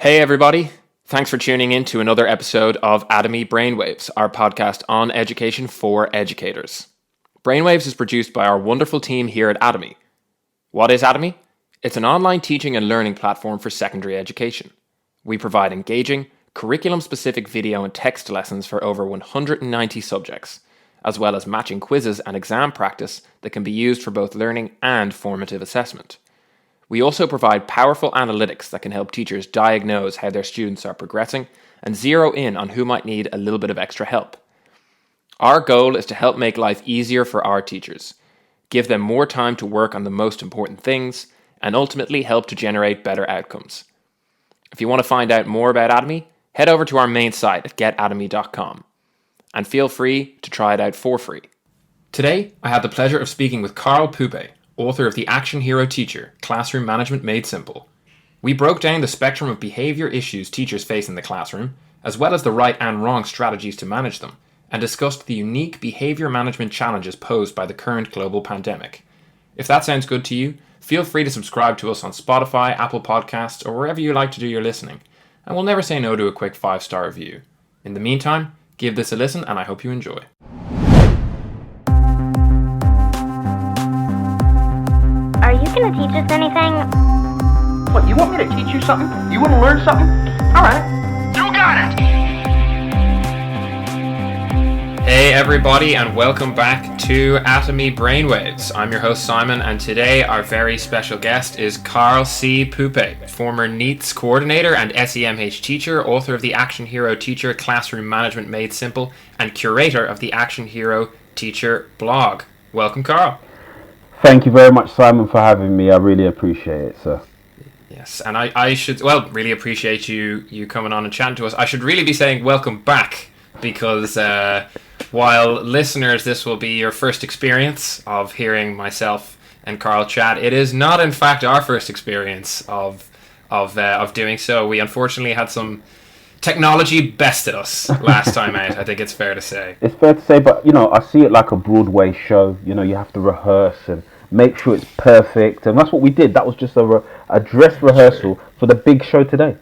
Hey everybody, thanks for tuning in to another episode of Atomy Brainwaves, our podcast on education for educators. Brainwaves is produced by our wonderful team here at Atomy. What is Atomy? It's an online teaching and learning platform for secondary education. We provide engaging, curriculum-specific video and text lessons for over 190 subjects, as well as matching quizzes and exam practice that can be used for both learning and formative assessment. We also provide powerful analytics that can help teachers diagnose how their students are progressing and zero in on who might need a little bit of extra help. Our goal is to help make life easier for our teachers, give them more time to work on the most important things, and ultimately help to generate better outcomes. If you want to find out more about Atomy, head over to our main site at getatomy.com and feel free to try it out for free. Today, I had the pleasure of speaking with Karl Pupé, author of The Action Hero Teacher, Classroom Management Made Simple. We broke down the spectrum of behaviour issues teachers face in the classroom, as well as the right and wrong strategies to manage them, and discussed the unique behaviour management challenges posed by the current global pandemic. If that sounds good to you, feel free to subscribe to us on Spotify, Apple Podcasts, or wherever you like to do your listening, and we'll never say no to a quick 5-star review. In the meantime, give this a listen and I hope you enjoy. Are you going to teach us anything? What, you want me to teach you something? You want to learn something? All right. You got it! Hey everybody, and welcome back to Atomy Brainwaves. I'm your host Simon, and today our very special guest is Karl C. Pupé, former NEETS coordinator and SEMH teacher, author of The Action Hero Teacher, Classroom Management Made Simple, and curator of the Action Hero Teacher blog. Welcome, Karl. Thank you very much, Simon, for having me. I really appreciate it, sir. Yes, and I should, really appreciate you coming on and chatting to us. I should really be saying welcome back, because while listeners, this will be your first experience of hearing myself and Karl chat, it is not, in fact, our first experience of doing so. We unfortunately had some technology bested us last time out, I think it's fair to say. It's fair to say, but, I see it like a Broadway show. You have to rehearse and make sure it's perfect. And that's what we did. That was just a dress rehearsal for the big show today.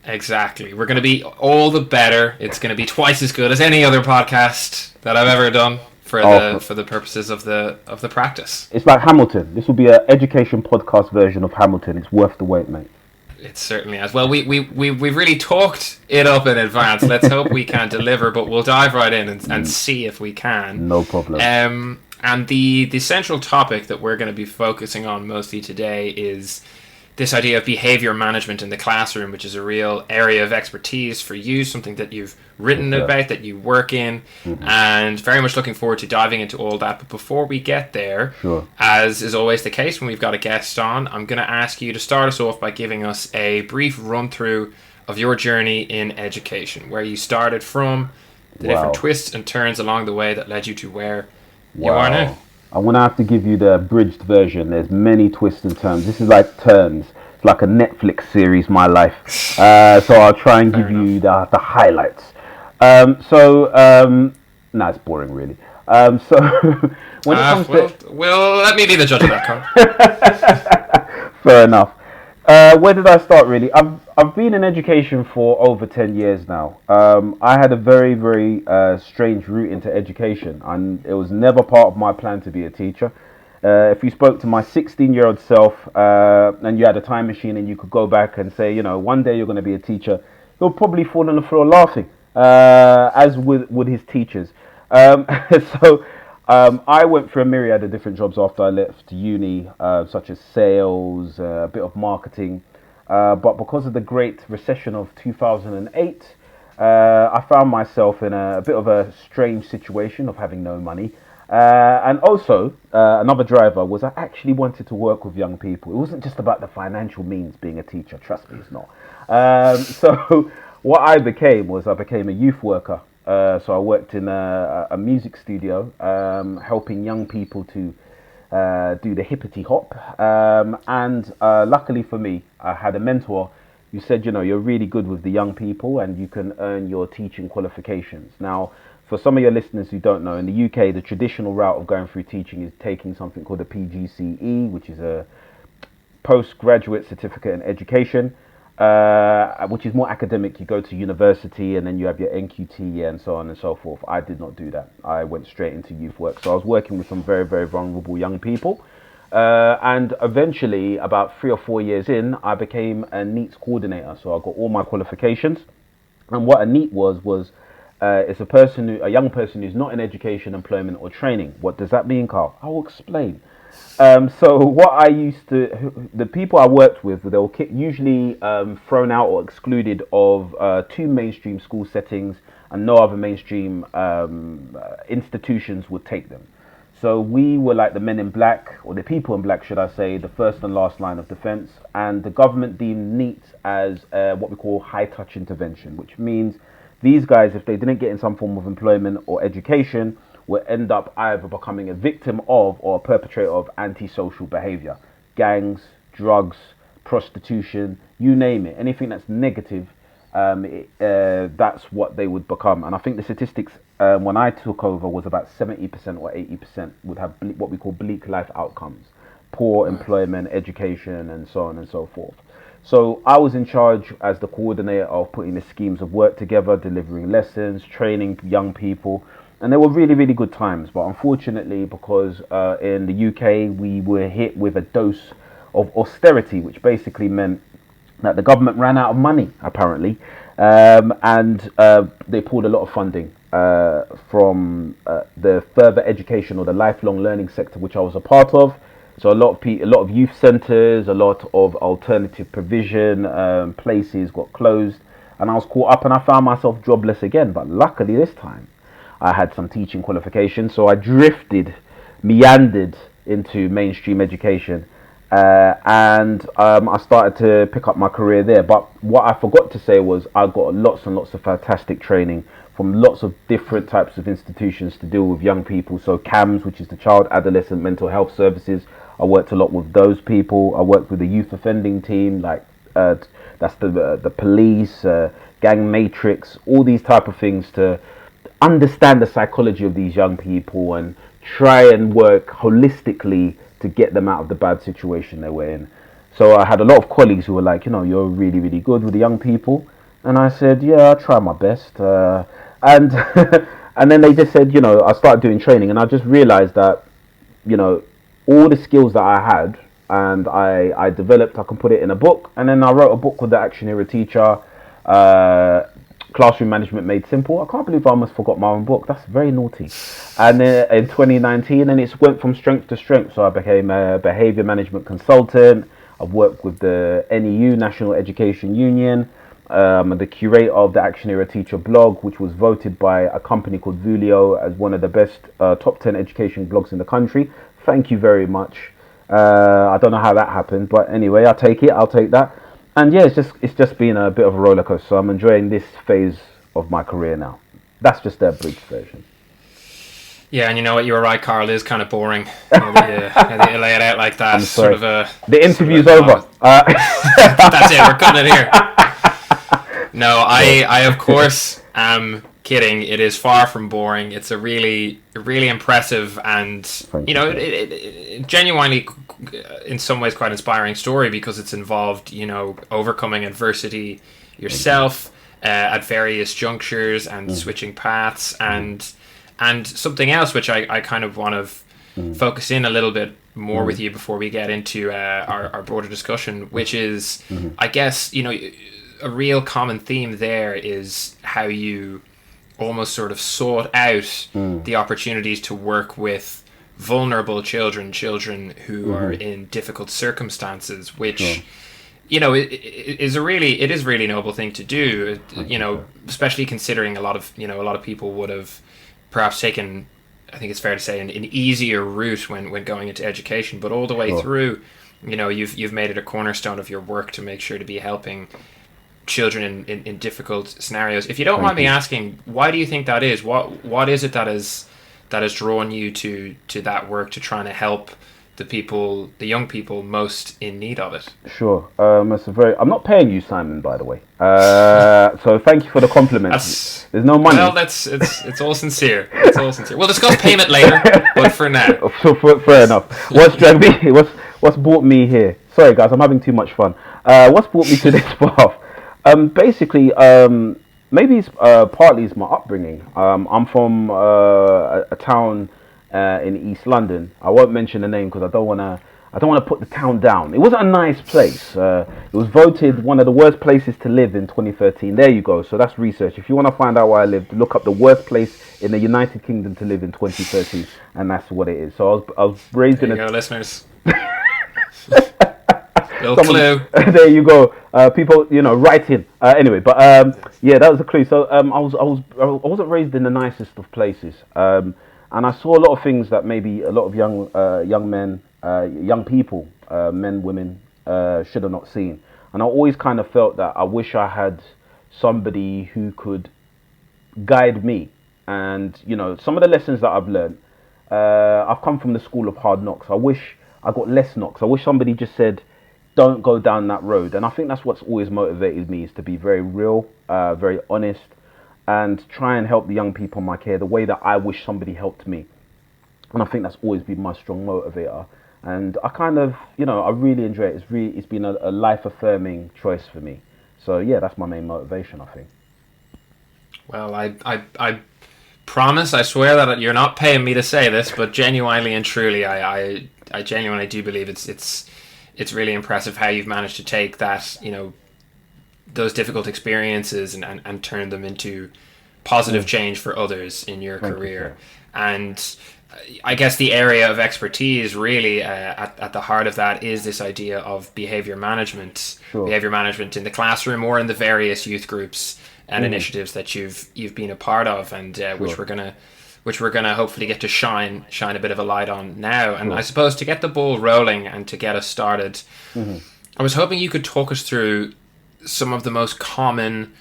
Exactly. We're going to be all the better. It's going to be twice as good as any other podcast that I've ever done for the purposes of the practice. It's like Hamilton. This will be an education podcast version of Hamilton. It's worth the wait, mate. It certainly has. Well, we've really talked it up in advance. Let's hope we can deliver, but we'll dive right in and see if we can. No problem. And the central topic that we're going to be focusing on mostly today is this idea of behaviour management in the classroom, which is a real area of expertise for you, something that you've written about, that you work in, and very much looking forward to diving into all that. But before we get there, as is always the case when we've got a guest on, I'm going to ask you to start us off by giving us a brief run-through of your journey in education, where you started from, the different twists and turns along the way that led you to where you are now. I'm going to have to give you the abridged version. There's many twists and turns. This is like turns. It's like a Netflix series, my life. So I'll try and give you the highlights. It's boring, really. So when it comes to... Well, let me be the judge of that, Karl. Fair enough. Where did I start, really? I've been in education for over 10 years now. I had a very, very strange route into education, and it was never part of my plan to be a teacher. If you spoke to my 16-year-old self and you had a time machine and you could go back and say, one day you're going to be a teacher, he'll probably fall on the floor laughing, as would his teachers. I went through a myriad of different jobs after I left uni, such as sales, a bit of marketing. But because of the Great Recession of 2008, I found myself in a bit of a strange situation of having no money. And also, another driver was I actually wanted to work with young people. It wasn't just about the financial means being a teacher. Trust me, it's not. So what I became a youth worker. So I worked in a music studio, helping young people to do the hippity hop. And luckily for me, I had a mentor who said, you're really good with the young people and you can earn your teaching qualifications. Now, for some of your listeners who don't know, in the UK, the traditional route of going through teaching is taking something called a PGCE, which is a postgraduate certificate in education. which is more academic. You go to university and then you have your NQT and so on and so forth. I did not do that. I went straight into youth work. So I was working with some very, very vulnerable young people. And eventually, about 3 or 4 years in, I became a NEETs coordinator. So I got all my qualifications. And what a NEET was it's a young person who's not in education, employment, or training. What does that mean, Carl? I will explain. So what the people I worked with, they were usually thrown out or excluded of 2 mainstream school settings, and no other mainstream institutions would take them. So we were like the men in black, or the people in black, should I say, the first and last line of defense. And the government deemed NEET as what we call high touch intervention, which means these guys, if they didn't get in some form of employment or education, will end up either becoming a victim of or a perpetrator of antisocial behavior. Gangs, drugs, prostitution, you name it. Anything that's negative, that's what they would become. And I think the statistics when I took over was about 70% or 80% would have what we call bleak life outcomes. Poor employment, education, and so on and so forth. So I was in charge as the coordinator of putting the schemes of work together, delivering lessons, training young people. And they were really, really good times. But unfortunately, because in the UK, we were hit with a dose of austerity, which basically meant that the government ran out of money, apparently. And they pulled a lot of funding from the further education or the lifelong learning sector, which I was a part of. So a lot of youth centres, a lot of alternative provision places got closed. And I was caught up and I found myself jobless again. But luckily this time, I had some teaching qualifications, so I meandered into mainstream education, and I started to pick up my career there. But what I forgot to say was I got lots and lots of fantastic training from lots of different types of institutions to deal with young people. So CAMS, which is the Child Adolescent Mental Health Services, I worked a lot with those people. I worked with the youth offending team, like that's the police, gang matrix, all these type of things to understand the psychology of these young people and try and work holistically to get them out of the bad situation they were in. So I had a lot of colleagues who were like, you're really, really good with the young people. And I said, yeah, I'll try my best. And and then they just said, I started doing training, and I just realized that, all the skills that I had and I developed, I can put it in a book. And then I wrote a book called The Action Hero Teacher, Classroom Management Made Simple. I can't believe I almost forgot my own book. That's very naughty. And then in 2019, and it went from strength to strength. So I became a behaviour management consultant. I've worked with the NEU, National Education Union. I'm the curator of the Action Hero Teacher blog, which was voted by a company called Vulio as one of the best top 10 education blogs in the country. Thank you very much. I don't know how that happened, but anyway, I'll take that. And yeah, it's just been a bit of a roller coaster. So I'm enjoying this phase of my career now. That's just the abridged version. Yeah, and you know what? You were right, Carl. It is kind of boring. How you lay it out like that. I'm sorry. The interview's over. That's it. We're cutting it here. No, I of course am kidding. It is far from boring. It's a really impressive and it genuinely, in some ways, quite inspiring story, because it's involved overcoming adversity yourself at various junctures and switching paths and something else which I kind of want to focus in a little bit more with you before we get into our broader discussion, which is I guess a real common theme there is how you almost sort of sought out the opportunities to work with vulnerable children who are in difficult circumstances, which it is a really noble thing to do. Especially considering a lot of people would have perhaps taken, I think it's fair to say, an easier route when going into education, but all the way through, you've made it a cornerstone of your work to make sure to be helping children in difficult scenarios. If you don't mind me asking, why do you think that is? What is it that has drawn you to that work, to trying to help the young people most in need of it? Sure. I'm not paying you, Simon, by the way. So thank you for the compliment. There's no money. Well, it's all sincere. It's all sincere. We'll discuss payment later, but for now. Fair enough. What's brought me here? Sorry, guys, I'm having too much fun. What's brought me to this path? Basically, maybe it's partly it's my upbringing. I'm from a town in East London. I won't mention the name because I don't want to. I don't want to put the town down. It wasn't a nice place. It was voted one of the worst places to live in 2013. There you go. So that's research. If you want to find out where I lived, look up the worst place in the United Kingdom to live in 2013, and that's what it is. So I was raised in a. There you go, listeners. Little clue. There you go. People, write in. Anyway, but yeah, that was a clue. So I wasn't raised in the nicest of places, and I saw a lot of things that maybe a lot of young men, young people, men, women, should have not seen. And I always kind of felt that I wish I had somebody who could guide me. And some of the lessons that I've learned, I've come from the school of hard knocks. I wish I got less knocks. I wish somebody just said, don't go down that road. And I think that's what's always motivated me, is to be very real, very honest, and try and help the young people in my care the way that I wish somebody helped me. And I think that's always been my strong motivator. And I kind of, I really enjoy it. It's been a life-affirming choice for me. So yeah, that's my main motivation, I think. Well, I promise, I swear that you're not paying me to say this, but genuinely and truly, I genuinely do believe it's really impressive how you've managed to take that, those difficult experiences and turn them into positive change for others in your career. And I guess the area of expertise really at the heart of that is this idea of behavior management. Sure. Behavior management in the classroom or in the various youth groups and initiatives that you've been a part of, and which we're gonna hopefully get to shine a bit of a light on now. And I suppose to get the ball rolling and to get us started, I was hoping you could talk us through some of the most common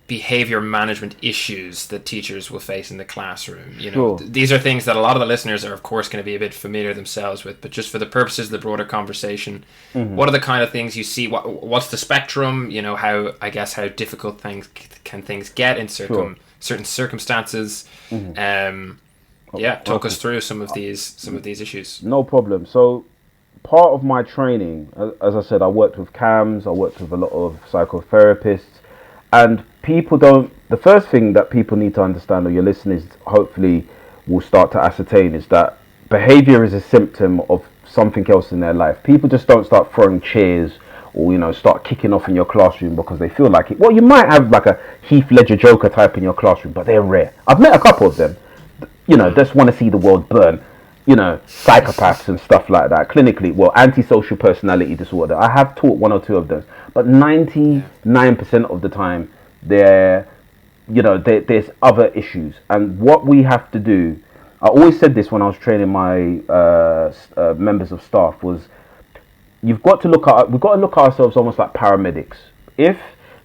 behavior management issues that teachers will face in the classroom. These are things that a lot of the listeners are of course going to be a bit familiar themselves with, but just for the purposes of the broader conversation, what are the kind of things you see? What's the spectrum? How difficult things can get in certain circumstances? Talk us through some of these issues. No problem. So part of my training, as I said, I worked with CAMs, I worked with a lot of psychotherapists, and the first thing that people need to understand, or your listeners hopefully will start to ascertain, is that behavior is a symptom of something else in their life. People just don't start throwing chairs or, start kicking off in your classroom because they feel like it. Well, you might have like a Heath Ledger Joker type in your classroom, but they're rare. I've met a couple of them, just want to see the world burn. Psychopaths and stuff like that. Clinically, antisocial personality disorder. I have taught one or two of those, but 99% of the time, there's other issues. And what we have to do, I always said this when I was training my members of staff, was we've got to look at ourselves almost like paramedics. If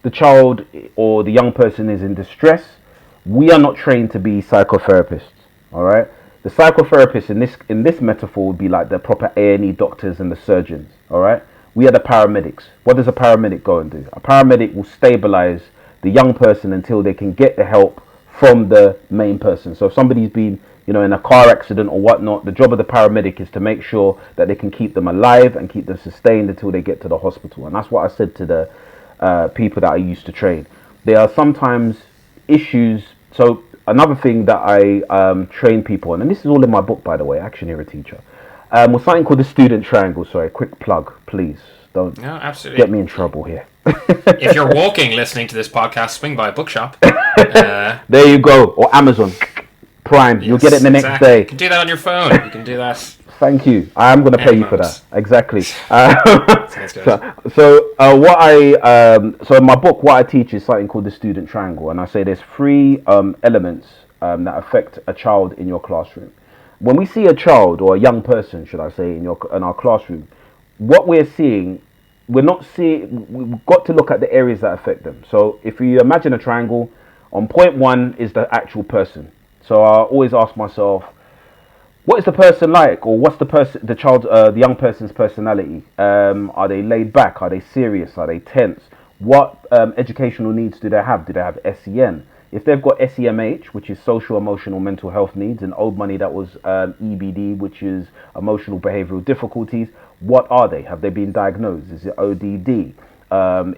the child or the young person is in distress, we are not trained to be psychotherapists. All right. The psychotherapists in this metaphor would be like the proper A&E doctors and the surgeons, all right? We are the paramedics. What does a paramedic go and do? A paramedic will stabilize the young person until they can get the help from the main person. So if somebody's been, in a car accident or whatnot, the job of the paramedic is to make sure that they can keep them alive and keep them sustained until they get to the hospital. And that's what I said to the people that I used to train. There are sometimes issues. So another thing that I train people on, and this is all in my book, by the way, Action Hero Teacher, was something called the student triangle. Sorry, quick plug, please. Don't get me in trouble here. If you're walking listening to this podcast, swing by a bookshop. There you go. Or Amazon Prime. You'll get it the next day. You can do that on your phone. You can do that. Thank you. I am going to pay you for that. Exactly. So in my book, what I teach is something called the student triangle, and I say there's three elements that affect a child in your classroom. When we see a child, or a young person, should I say, in our classroom, what we're seeing, we've got to look at the areas that affect them. So if you imagine a triangle, on point one is the actual person. So I always ask myself, what is the person like, or what's the young person's personality? Are they laid back? Are they serious? Are they tense? What educational needs do they have? Do they have SEN? If they've got SEMH, which is social, emotional, mental health needs, and old money, that was EBD, which is emotional behavioral difficulties, What are they? Have they been diagnosed? Is it ODD?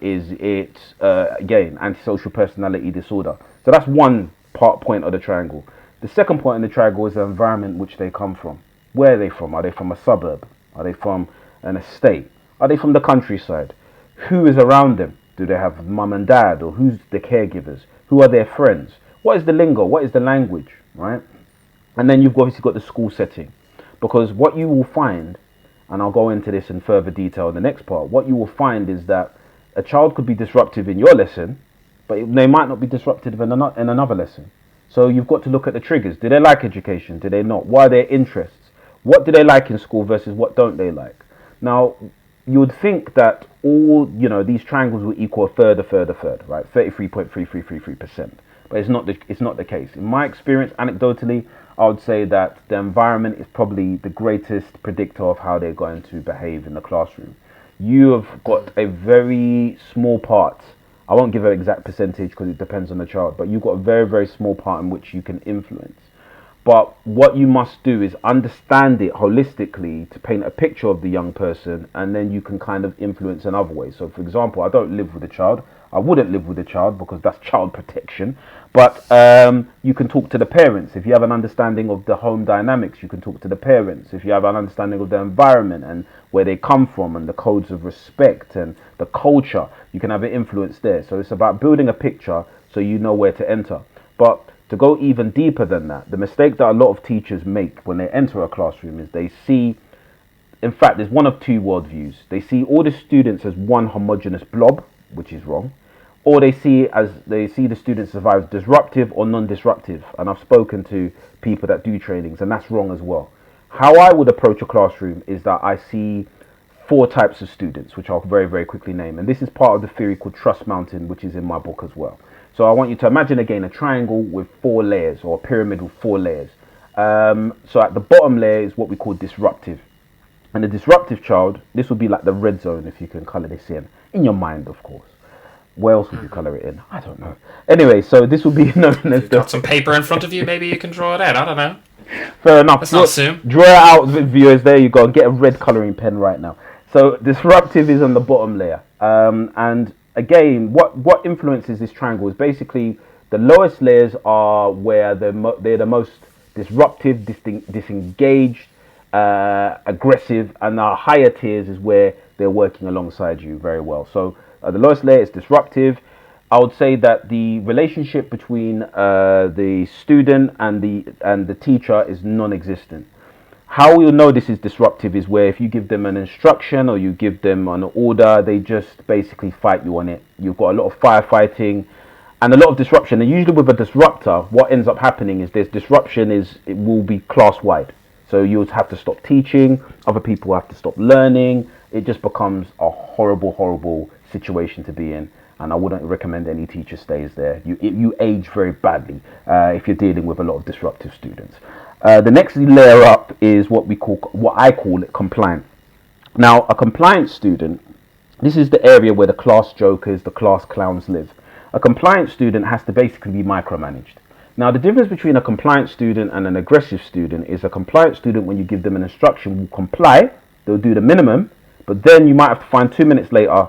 Is it, again, antisocial personality disorder? So that's one point of the triangle. The second point in the triangle is the environment which they come from. Where are they from? Are they from a suburb? Are they from an estate? Are they from the countryside? Who is around them? Do they have mum and dad, or who's the caregivers? Who are their friends? What is the lingo? What is the language, right? And then you've obviously got the school setting. Because what you will find, and I'll go into this in further detail in the next part, what you will find is that a child could be disruptive in your lesson, but they might not be disruptive in another lesson. So you've got to look at the triggers. Do they like education? Do they not? What are their interests? What do they like in school versus what don't they like? Now, you would think that all, these triangles will equal a third, right? 33.3333%. But it's not the case. In my experience, anecdotally, I would say that the environment is probably the greatest predictor of how they're going to behave in the classroom. You have got a very small part. I won't give an exact percentage because it depends on the child, but you've got a very, very small part in which you can influence. But what you must do is understand it holistically to paint a picture of the young person, and then you can kind of influence in other ways. So, for example, I don't live with a child. I wouldn't live with a child because that's child protection. But you can talk to the parents. If you have an understanding of the home dynamics, you can talk to the parents. If you have an understanding of the environment and where they come from and the codes of respect and the culture, you can have an influence there. So it's about building a picture so you know where to enter. But to go even deeper than that, the mistake that a lot of teachers make when they enter a classroom is they see, in fact, there's one of two worldviews. They see all the students as one homogeneous blob, which is wrong, or they see the students as disruptive or non-disruptive. And I've spoken to people that do trainings, and that's wrong as well. How I would approach a classroom is that I see 4 types of students, which I'll very, very quickly name. And this is part of the theory called Trust Mountain, which is in my book as well. So I want you to imagine again a triangle with 4 layers, or a pyramid with 4 layers. So at the bottom layer is what we call disruptive. And the disruptive child, this would be like the red zone, if you can color this in your mind, of course. Where else would you color it in? I don't know. Anyway, so this would be known as You've got some paper in front of you, maybe you can draw it out. I don't know. Fair enough. Let's not assume. Draw it out, viewers. There you go. Get a red coloring pen right now. So disruptive is on the bottom layer. And again, what influences this triangle is basically the lowest layers are where they're the most disruptive, disengaged, aggressive, and the higher tiers is where they're working alongside you very well. So the lowest layer is disruptive. I would say that the relationship between the student and the teacher is non-existent. How we'll know this is disruptive is where if you give them an instruction or you give them an order, they just basically fight you on it. You've got a lot of firefighting and a lot of disruption. And usually with a disruptor, what ends up happening is it will be class-wide. So you'll have to stop teaching, other people have to stop learning. It just becomes a horrible, horrible situation to be in. And I wouldn't recommend any teacher stays there. You age very badly if you're dealing with a lot of disruptive students. The next layer up is what I call it compliant. Now, a compliant student, this is the area where the class jokers, the class clowns live. A compliant student has to basically be micromanaged. Now, the difference between a compliant student and an aggressive student is a compliant student, when you give them an instruction, will comply. They'll do the minimum, but then you might have to find 2 minutes later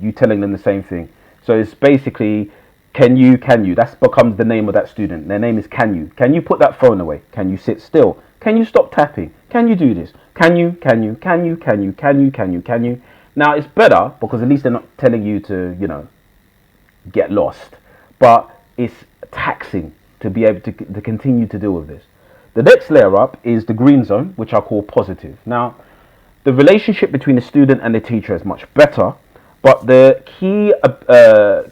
you telling them the same thing. So it's basically, can you? That becomes the name of that student. Their name is can you. Can you put that phone away? Can you sit still? Can you stop tapping? Can you do this? Can you? Now it's better because at least they're not telling you to, get lost. But it's taxing to be able to continue to deal with this. The next layer up is the green zone, which I call positive. Now, the relationship between the student and the teacher is much better, but the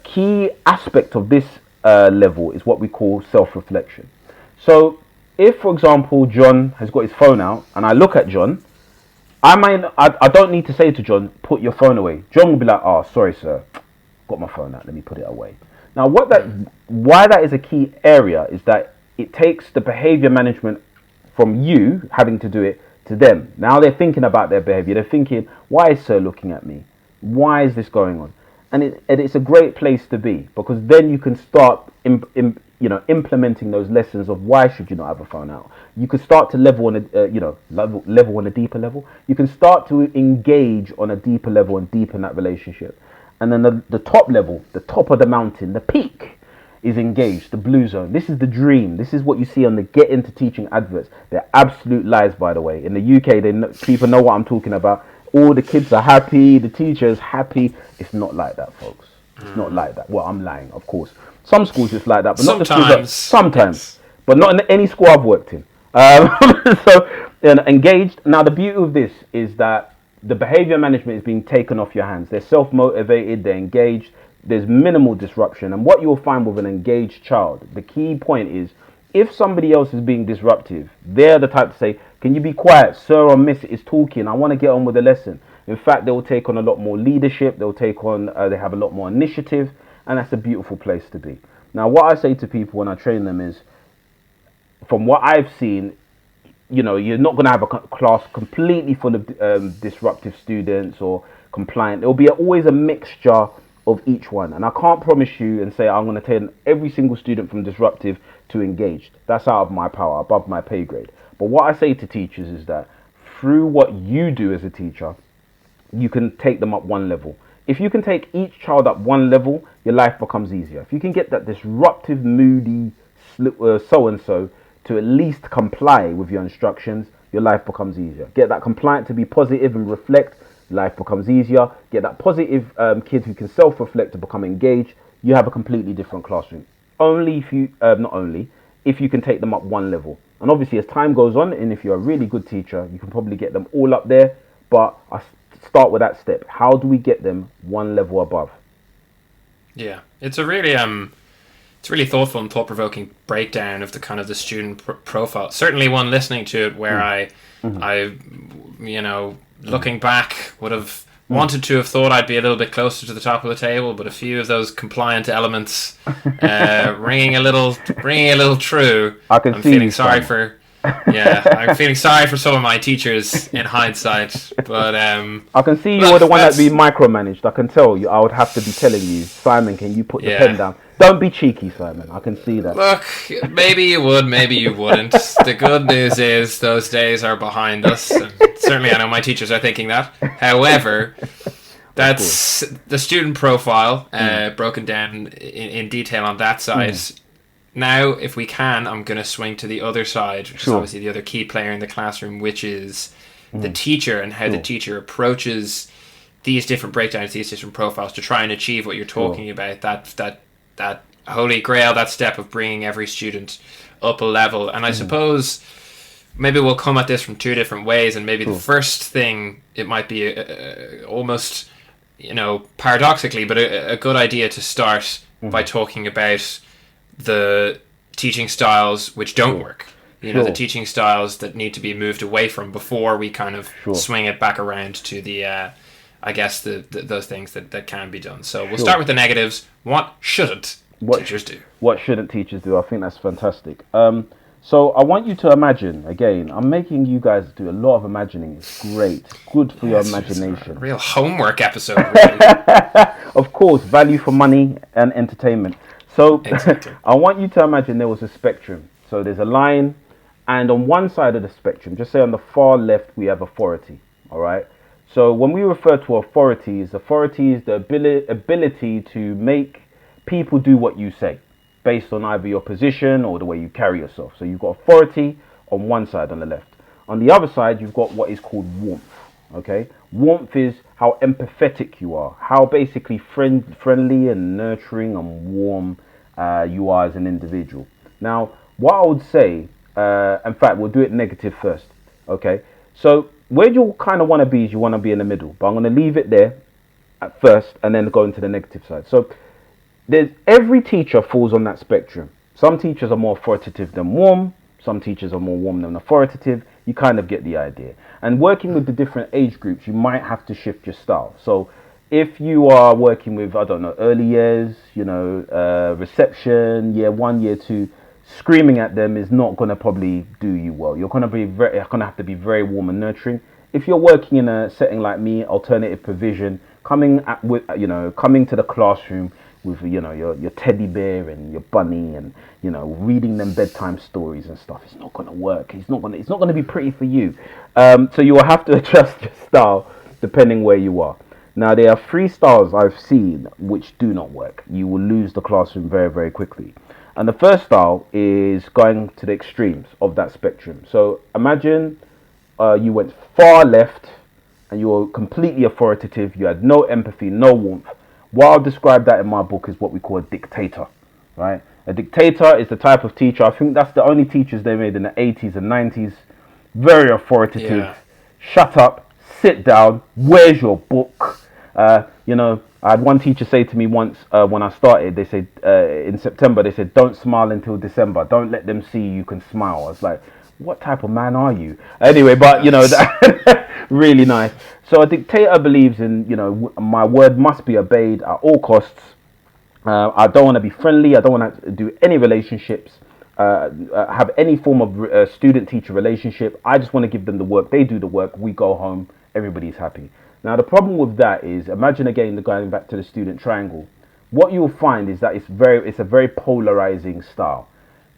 key aspect of this level is what we call self-reflection. So if, for example, John has got his phone out and I look at John, I don't need to say to John, put your phone away. John will be like, oh, sorry, sir, got my phone out, let me put it away. Now, why that is a key area is that it takes the behavior management from you having to do it to them. Now they're thinking about their behavior. They're thinking, why is sir looking at me? Why is this going on? And it's a great place to be, because then you can start implementing those lessons of why should you not have a phone out. You could start to level on a level on a deeper level. You can start to engage on a deeper level and deepen that relationship. And then the top level, the top of the mountain, the peak, is engaged, the blue zone. This is the dream. This is what you see on the Get Into Teaching adverts. They're absolute lies, by the way. In the UK, people know what I'm talking about. All the kids are happy, the teacher is happy. It's not like that, folks. It's not like that. Well, I'm lying, of course. Some schools it's like that, but not the schools that, sometimes, but not in any school I've worked in. Engaged. Now, the beauty of this is that the behavior management is being taken off your hands. They're self-motivated, they're engaged, there's minimal disruption. And what you'll find with an engaged child, the key point is, if somebody else is being disruptive, they're the type to say, can you be quiet? Sir or miss is talking. I want to get on with the lesson. In fact, they will take on a lot more leadership. They'll take on, they have a lot more initiative. And that's a beautiful place to be. Now, what I say to people when I train them is, from what I've seen, you're not going to have a class completely full of disruptive students or compliant. There'll be always a mixture of each one. And I can't promise you and say I'm going to turn every single student from disruptive to engaged. That's out of my power, above my pay grade. But what I say to teachers is that through what you do as a teacher, you can take them up one level. If you can take each child up one level, your life becomes easier. If you can get that disruptive, moody so-and-so to at least comply with your instructions, your life becomes easier. Get that compliant to be positive and reflect, life becomes easier. Get that positive kid who can self-reflect to become engaged, you have a completely different classroom. If you can take them up one level. And obviously as time goes on, and if you're a really good teacher, you can probably get them all up there. But I start with that step. How do we get them one level above? Yeah, it's a really thoughtful and thought-provoking breakdown of the kind of the student profile. Certainly one listening to it where I looking back would have wanted to have thought I'd be a little bit closer to the top of the table, but a few of those compliant elements ringing a little true. I'm feeling sorry for some of my teachers in hindsight, but I can see you were the one that be micromanaged. I can tell you. I would have to be telling you, Simon, can you put the pen down? Don't be cheeky, Simon. I can see that. Look, maybe you would, maybe you wouldn't. The good news is those days are behind us. And certainly, I know my teachers are thinking that. However, that's the student profile broken down in detail on that side. Now, if we can, I'm going to swing to the other side, which is obviously the other key player in the classroom, which is the teacher and how the teacher approaches these different breakdowns, these different profiles to try and achieve what you're talking about, that holy grail, that step of bringing every student up a level. And I suppose maybe we'll come at this from two different ways, and maybe the first thing, it might be almost, paradoxically, but a good idea to start by talking about the teaching styles which don't work. The teaching styles that need to be moved away from before we kind of swing it back around to the those things that can be done. So we'll start with the negatives. What shouldn't teachers do? What shouldn't teachers do? I think that's fantastic. So I want you to imagine, again, I'm making you guys do a lot of imagining. It's great. Good for your imagination. A real homework episode, really. Of course, value for money and entertainment. So I want you to imagine there was a spectrum. So there's a line, and on one side of the spectrum, just say on the far left, we have authority. All right. So when we refer to authority is the ability to make people do what you say based on either your position or the way you carry yourself. So you've got authority on one side, on the left. On the other side, you've got what is called warmth. Okay. Warmth is how empathetic you are, how basically friendly and nurturing and warm you are as an individual. Now, what I would say, in fact, we'll do it negative first. Okay. So where you kind of want to be is you want to be in the middle, but I'm going to leave it there at first and then go into the negative side. So every teacher falls on that spectrum. Some teachers are more authoritative than warm. Some teachers are more warm than authoritative. You kind of get the idea. And working with the different age groups, you might have to shift your style. So if you are working with, early years, reception, year 1, year 2, screaming at them is not going to probably do you well. You're going to have to be very warm and nurturing. If you're working in a setting like me, alternative provision, coming to the classroom, with your teddy bear and your bunny, and reading them bedtime stories and stuff. It's not going to work. It's not going to be pretty for you. So you will have to adjust your style depending where you are. Now, there are 3 styles I've seen which do not work. You will lose the classroom very, very quickly. And the first style is going to the extremes of that spectrum. So imagine you went far left and you were completely authoritative. You had no empathy, no warmth. What I'll describe that in my book is what we call a dictator, right? A dictator is the type of teacher, I think that's the only teachers they made in the 80s and 90s. Very authoritative. Yeah. Shut up, sit down, where's your book? I had one teacher say to me once when I started, they said in September, they said, don't smile until December. Don't let them see you can smile. I was like, what type of man are you? Anyway, but that really nice. So a dictator believes in, my word must be obeyed at all costs. I don't want to be friendly. I don't want to do any relationships, have any form of student-teacher relationship. I just want to give them the work. They do the work. We go home. Everybody's happy. Now, the problem with that is, imagine again, going back to the student triangle. What you'll find is that it's a very polarizing style.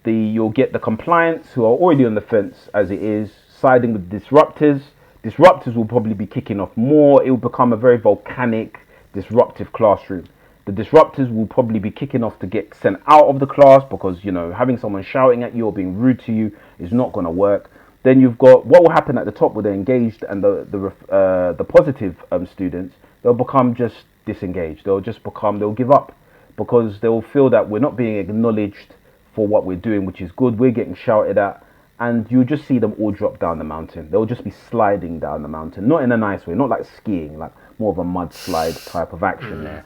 You'll get the compliants who are already on the fence as it is, siding with disruptors. Disruptors will probably be kicking off more. It will become a very volcanic, disruptive classroom. The disruptors will probably be kicking off to get sent out of the class because, having someone shouting at you or being rude to you is not going to work. Then you've got what will happen at the top with the engaged and the positive students. They'll become just disengaged. They'll give up because they'll feel that we're not being acknowledged for what we're doing, which is good. We're getting shouted at, and you just see them all drop down the mountain. They'll just be sliding down the mountain, not in a nice way, not like skiing, like more of a mudslide type of action there.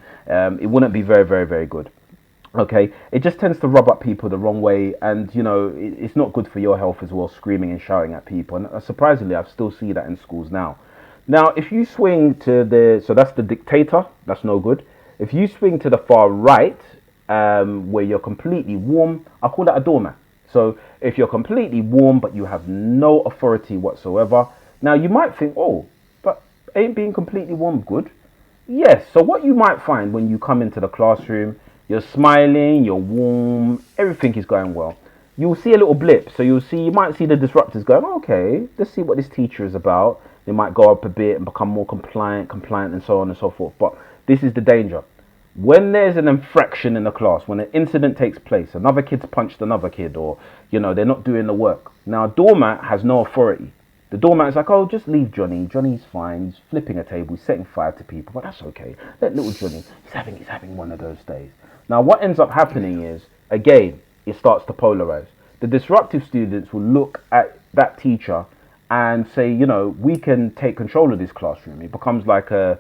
It wouldn't be very, very, very good. Okay, it just tends to rub up people the wrong way, and it's not good for your health as well, screaming and shouting at people. And surprisingly, I still see that in schools now. Now, if you swing to so that's the dictator, that's no good. If you swing to the far right, where you're completely warm, I call that a doormat. So if you're completely warm but you have no authority whatsoever, now you might think, oh, but ain't being completely warm good? Yes. So what you might find when you come into the classroom, you're smiling, you're warm, everything is going well. You'll see a little blip. So you might see the disruptors going, okay, let's see what this teacher is about. They might go up a bit and become more compliant, and so on and so forth. But this is the danger. When there's an infraction in the class, when an incident takes place, another kid's punched another kid, or, they're not doing the work. Now, a doormat has no authority. The doormat is like, oh, just leave Johnny. Johnny's fine. He's flipping a table. He's setting fire to people, but that's okay. Let little Johnny. He's having one of those days. Now, what ends up happening is, again, it starts to polarize. The disruptive students will look at that teacher and say, we can take control of this classroom. It becomes like a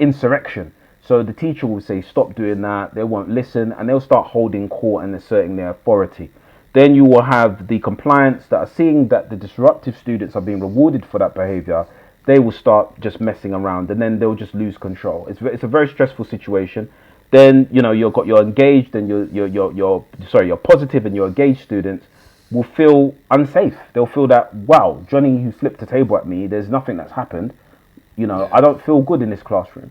insurrection. So the teacher will say, stop doing that. They won't listen, and they'll start holding court and asserting their authority. Then you will have the compliants that are seeing that the disruptive students are being rewarded for that behavior. They will start just messing around, and then they'll just lose control. It's a very stressful situation. Then, you've got your engaged and your positive and your engaged students will feel unsafe. They'll feel that, wow, Johnny who flipped a table at me, there's nothing that's happened. I don't feel good in this classroom.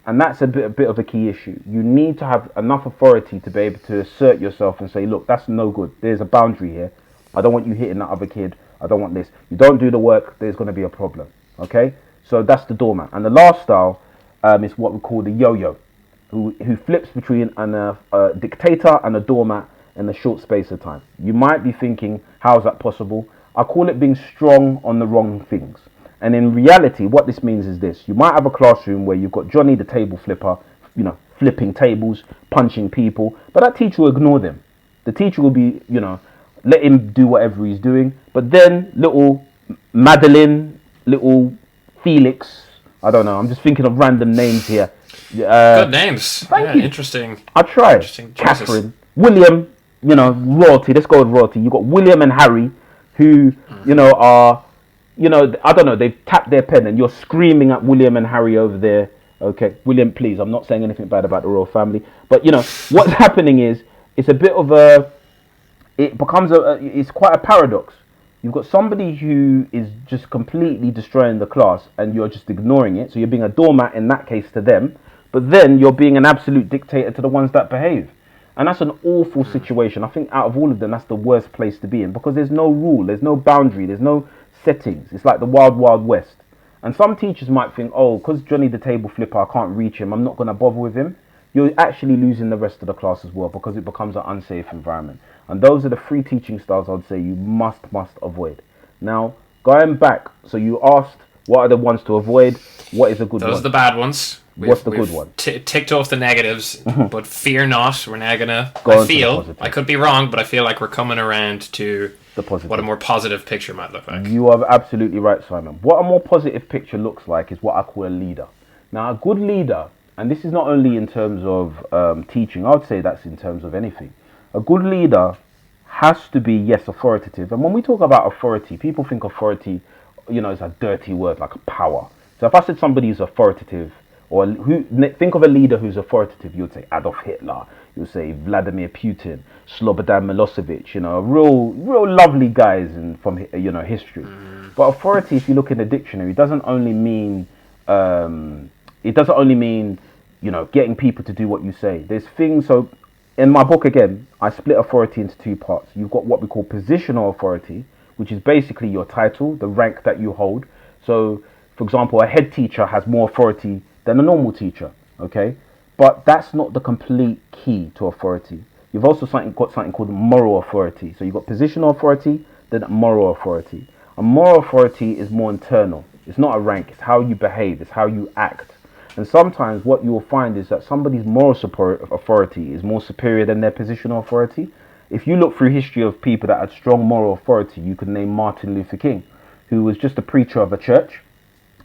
And that's a bit of a key issue. You need to have enough authority to be able to assert yourself and say, look, that's no good. There's a boundary here. I don't want you hitting that other kid. I don't want this. You don't do the work, there's going to be a problem. Okay? So that's the doormat. And the last style is what we call the yo-yo, who flips between a dictator and a doormat in a short space of time. You might be thinking, how is that possible? I call it being strong on the wrong things. And in reality, what this means is this. You might have a classroom where you've got Johnny, the table flipper, flipping tables, punching people, but that teacher will ignore them. The teacher will be, let him do whatever he's doing. But then little Madeline, little Felix, I don't know, I'm just thinking of random names here. Good names. Thank you. Interesting. I tried. Interesting choices. Catherine, William, royalty. Let's go with royalty. You've got William and Harry, who, are... I don't know, they've tapped their pen and you're screaming at William and Harry over there. Okay, William, please, I'm not saying anything bad about the royal family. But, what's happening is, it's a bit of it's quite a paradox. You've got somebody who is just completely destroying the class and you're just ignoring it. So you're being a doormat in that case to them. but then you're being an absolute dictator to the ones that behave. And that's an awful situation. I think out of all of them, that's the worst place to be in, because there's no rule, there's no boundary, there's no settings. It's like the wild, wild west. And some teachers might think, oh, because Johnny the table flipper, I can't reach him, I'm not going to bother with him. You're actually losing the rest of the class as well, because it becomes an unsafe environment. And those are the 3 teaching styles I'd say you must avoid. Now, going back, so you asked, what are the ones to avoid? What is a good one? Those are the bad ones. What's the good one? Ticked off the negatives, but fear not. We're now gonna. I could be wrong, but I feel like we're coming around to the positive. What a more positive picture might look like. You are absolutely right, Simon. What a more positive picture looks like is what I call a leader. Now, a good leader, and this is not only in terms of teaching. I would say that's in terms of anything. A good leader has to be, yes, authoritative. And when we talk about authority, people think authority, is a dirty word, like a power. So if I said somebody is authoritative, or think of a leader who's authoritative, you'd say Adolf Hitler, you'd say Vladimir Putin, Slobodan Milosevic, real lovely guys from history. But authority, if you look in the dictionary, doesn't only mean getting people to do what you say. There's things. So in my book, again, I split authority into 2 parts. You've got what we call positional authority, which is basically your title, the rank that you hold. So, for example, a head teacher has more authority than a normal teacher, okay? But that's not the complete key to authority. You've also got something called moral authority. So you've got positional authority, then moral authority. And moral authority is more internal. It's not a rank, it's how you behave, it's how you act. And sometimes what you will find is that somebody's moral authority is more superior than their positional authority. If you look through history of people that had strong moral authority, you could name Martin Luther King, who was just a preacher of a church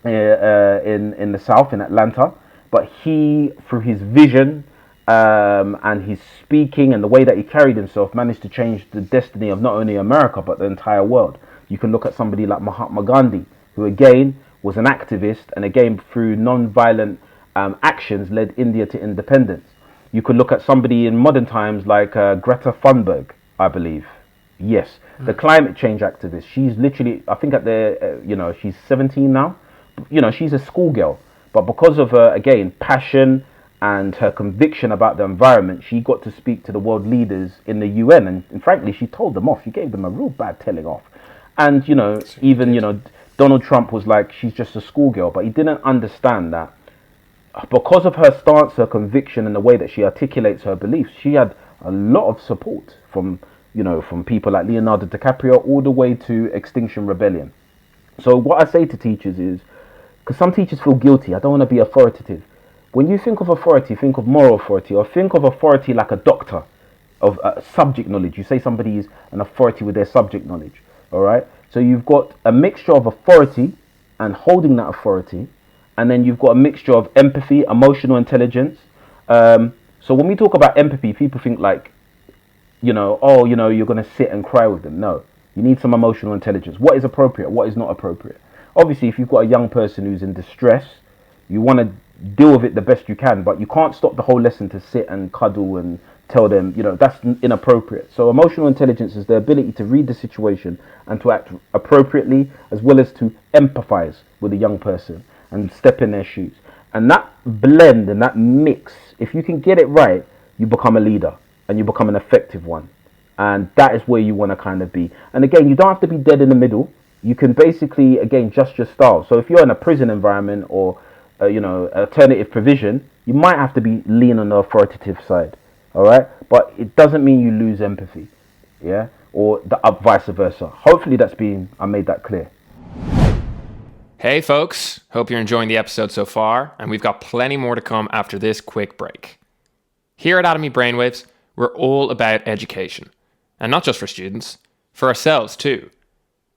in the South, in Atlanta, but he, through his vision and his speaking and the way that he carried himself, managed to change the destiny of not only America but the entire world. You can look at somebody like Mahatma Gandhi, who again was an activist and again through non-violent actions led India to independence. You could look at somebody in modern times like Greta Thunberg, I believe. Yes, the climate change activist. She's literally, I think she's 17 now. She's a schoolgirl, but because of her, again, passion and her conviction about the environment, she got to speak to the world leaders in the UN, and frankly, she told them off. She gave them a real bad telling off. And, Donald Trump was like, she's just a schoolgirl, but he didn't understand that because of her stance, her conviction, and the way that she articulates her beliefs, she had a lot of support from people like Leonardo DiCaprio all the way to Extinction Rebellion. So what I say to teachers is, because some teachers feel guilty, I don't want to be authoritative. When you think of authority, think of moral authority, or think of authority like a doctor of subject knowledge. You say somebody is an authority with their subject knowledge, all right? So you've got a mixture of authority and holding that authority, and then you've got a mixture of empathy, emotional intelligence. So when we talk about empathy, people think like, you're going to sit and cry with them. No, you need some emotional intelligence. What is appropriate? What is not appropriate? Obviously, if you've got a young person who's in distress, you want to deal with it the best you can, but you can't stop the whole lesson to sit and cuddle and tell them, that's inappropriate. So emotional intelligence is the ability to read the situation and to act appropriately, as well as to empathize with a young person and step in their shoes. And that blend and that mix, if you can get it right, you become a leader and you become an effective one. And that is where you want to kind of be. And again, you don't have to be dead in the middle. You can basically, again, adjust your style. So if you're in a prison environment or, alternative provision, you might have to be lean on the authoritative side. All right. But it doesn't mean you lose empathy. Yeah. Or vice versa. Hopefully I made that clear. Hey folks, hope you're enjoying the episode so far, and we've got plenty more to come after this quick break. Here at Atomy Brainwaves, we're all about education. And not just for students, for ourselves too.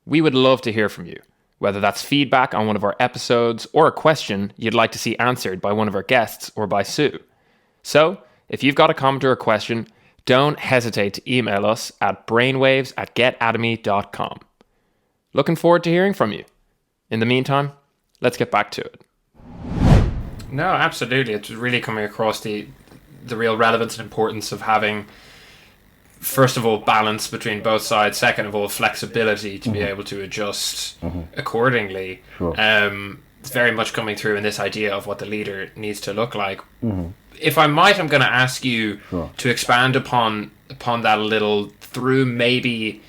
We would love to hear from you, whether that's feedback on one of our episodes or a question you'd like to see answered by one of our guests or by Sue. So, if you've got a comment or a question, don't hesitate to email us at brainwaves@getatomy.com. Looking forward to hearing from you. In the meantime, let's get back to it. No, absolutely. It's really coming across the real relevance and importance of having, first of all, balance between both sides. Second of all, flexibility to be able to adjust accordingly. Sure. it's very much coming through in this idea of what the leader needs to look like. If I might, I'm going to ask you to expand upon that a little through maybe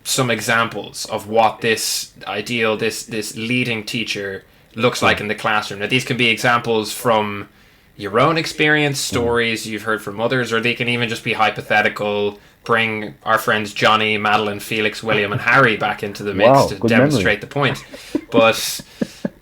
some examples of what this ideal, this leading teacher looks like in the classroom. Now, these can be examples from your own experience, stories you've heard from others, or they can even just be hypothetical. Bring our friends Johnny, Madeline, Felix, William, and Harry back into the mix to demonstrate the point. But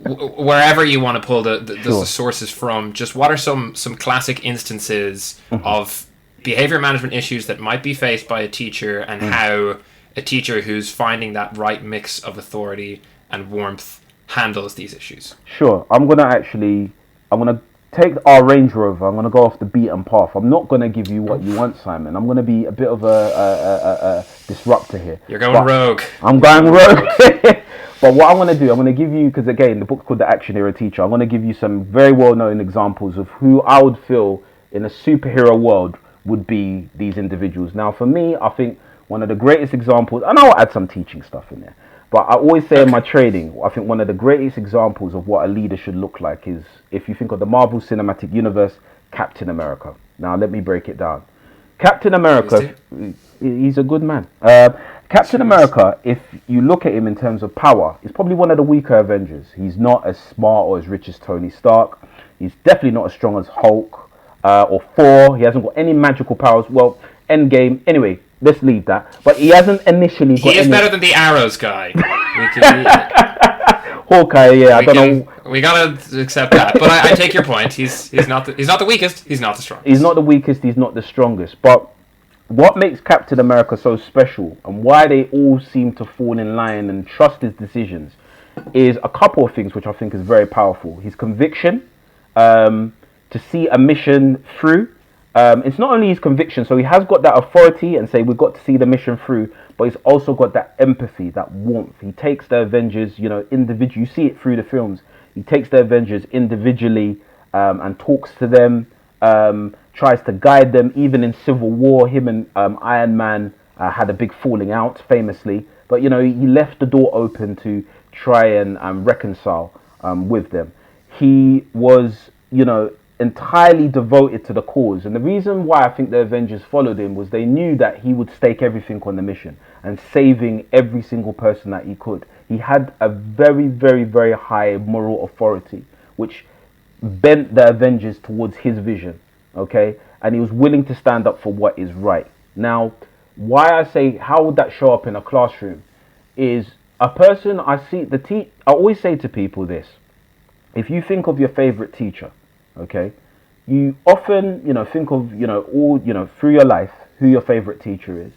wherever you want to pull the sources from, just what are some classic instances of behavior management issues that might be faced by a teacher, and how a teacher who's finding that right mix of authority and warmth handles these issues? Sure. I'm going to take our Range Rover. I'm going to go off the beaten path. I'm not going to give you what you want, Simon. I'm going to be a bit of a disruptor here. You're going rogue. I'm going rogue. But what I'm going to do, I'm going to give you, because again, the book's called The Action Hero Teacher. I'm going to give you some very well-known examples of who I would feel in a superhero world would be these individuals. Now, for me, I think one of the greatest examples, and I'll add some teaching stuff in there, but I always say in my training, I think one of the greatest examples of what a leader should look like is, if you think of the Marvel Cinematic Universe, Captain America. Now, let me break it down. Captain America, he's a good man. Captain America, if you look at him in terms of power, is probably one of the weaker Avengers. He's not as smart or as rich as Tony Stark. He's definitely not as strong as Hulk or Thor. He hasn't got any magical powers. Well, Endgame. Anyway, let's leave that. But he hasn't initially got He is better than the Arrows guy. Hawkeye, yeah, I don't know. We gotta accept that. But I take your point. He's not the weakest. He's not the strongest. He's not the weakest. He's not the strongest. But what makes Captain America so special, and why they all seem to fall in line and trust his decisions, is a couple of things which I think is very powerful. His conviction to see a mission through. It's not only his conviction, so he has got that authority and say we've got to see the mission through, but he's also got that empathy, that warmth. He takes the Avengers, individually. You see it through the films. He takes the Avengers individually and talks to them, tries to guide them. Even in Civil War, him and Iron Man had a big falling out, famously. But, he left the door open to try and reconcile with them. He was, entirely devoted to the cause, and the reason why I think the Avengers followed him was they knew that he would stake everything on the mission and saving every single person that he could. He had a very, very, very high moral authority, which bent the Avengers towards his vision, okay? And he was willing to stand up for what is right. Now, why I say how would that show up in a classroom is a person I always say to people this: if you think of your favorite teacher, okay, you often, think of, all, through your life, who your favorite teacher is.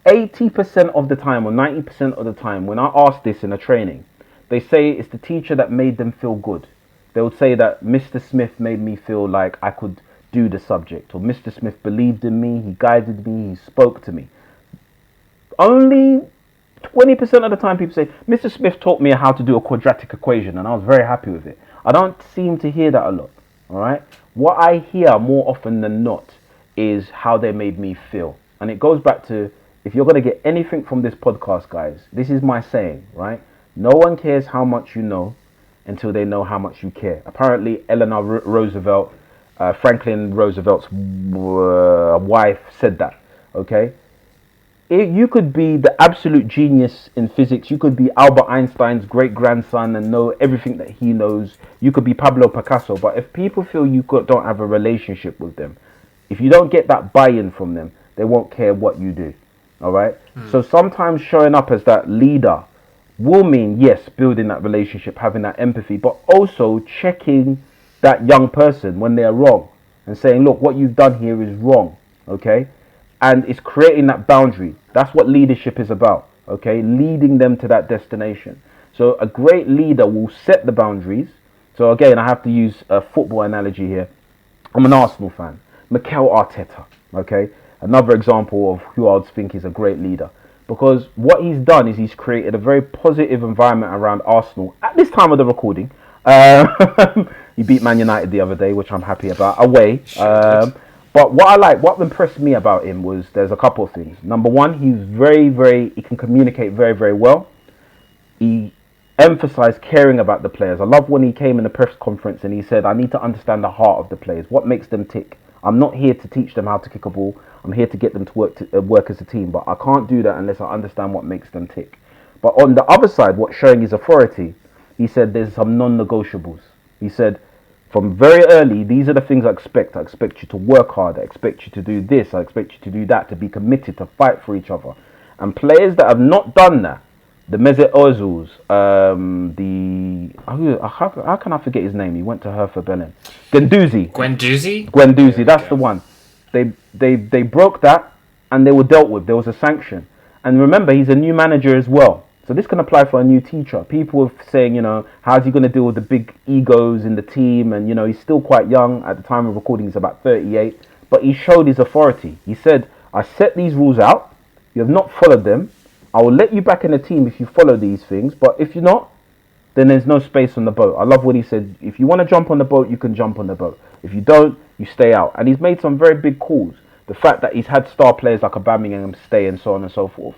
80% of the time or 90% of the time, when I ask this in a training, they say it's the teacher that made them feel good. They would say that Mr. Smith made me feel like I could do the subject, or Mr. Smith believed in me, he guided me, he spoke to me. Only 20% of the time people say, Mr. Smith taught me how to do a quadratic equation and I was very happy with it. I don't seem to hear that a lot, all right? What I hear more often than not is how they made me feel. And it goes back to, if you're going to get anything from this podcast, guys, this is my saying, right? No one cares how much you know until they know how much you care. Apparently, Eleanor Roosevelt, Franklin Roosevelt's wife, said that, okay? You could be the absolute genius in physics. You could be Albert Einstein's great-grandson and know everything that he knows. You could be Pablo Picasso. But if people feel you don't have a relationship with them, if you don't get that buy-in from them, they won't care what you do. All right? So sometimes showing up as that leader will mean, yes, building that relationship, having that empathy, but also checking that young person when they're wrong and saying, look, what you've done here is wrong. Okay? And it's creating that boundary. That's what leadership is about, okay? Leading them to that destination. So a great leader will set the boundaries. So again, I have to use a football analogy here. I'm an Arsenal fan. Mikel Arteta, okay? Another example of who I would think is a great leader. Because what he's done is he's created a very positive environment around Arsenal. At this time of the recording, he beat Man United the other day, which I'm happy about, away. But what impressed me about him was there's a couple of things. Number one, he can communicate very, very well. He emphasize caring about the players. I love when he came in the press conference and he said, I need to understand the heart of the players. What makes them tick? I'm not here to teach them how to kick a ball. I'm here to get them to work as a team. But I can't do that unless I understand what makes them tick. But on the other side, what's showing his authority, he said there's some non-negotiables. He said, from very early, these are the things I expect. I expect you to work hard. I expect you to do this. I expect you to do that, to be committed, to fight for each other. And players that have not done that, the Mesut Ozils, how can I forget his name? He went to Hertha Berlin. Guendouzi, that's the one. They broke that and they were dealt with. There was a sanction. And remember, he's a new manager as well. So this can apply for a new teacher. People are saying, how's he going to deal with the big egos in the team? And, he's still quite young. At the time of recording, he's about 38. But he showed his authority. He said, I set these rules out. You have not followed them. I will let you back in the team if you follow these things. But if you're not, then there's no space on the boat. I love what he said. If you want to jump on the boat, you can jump on the boat. If you don't, you stay out. And he's made some very big calls. The fact that he's had star players like Aubameyang stay and so on and so forth.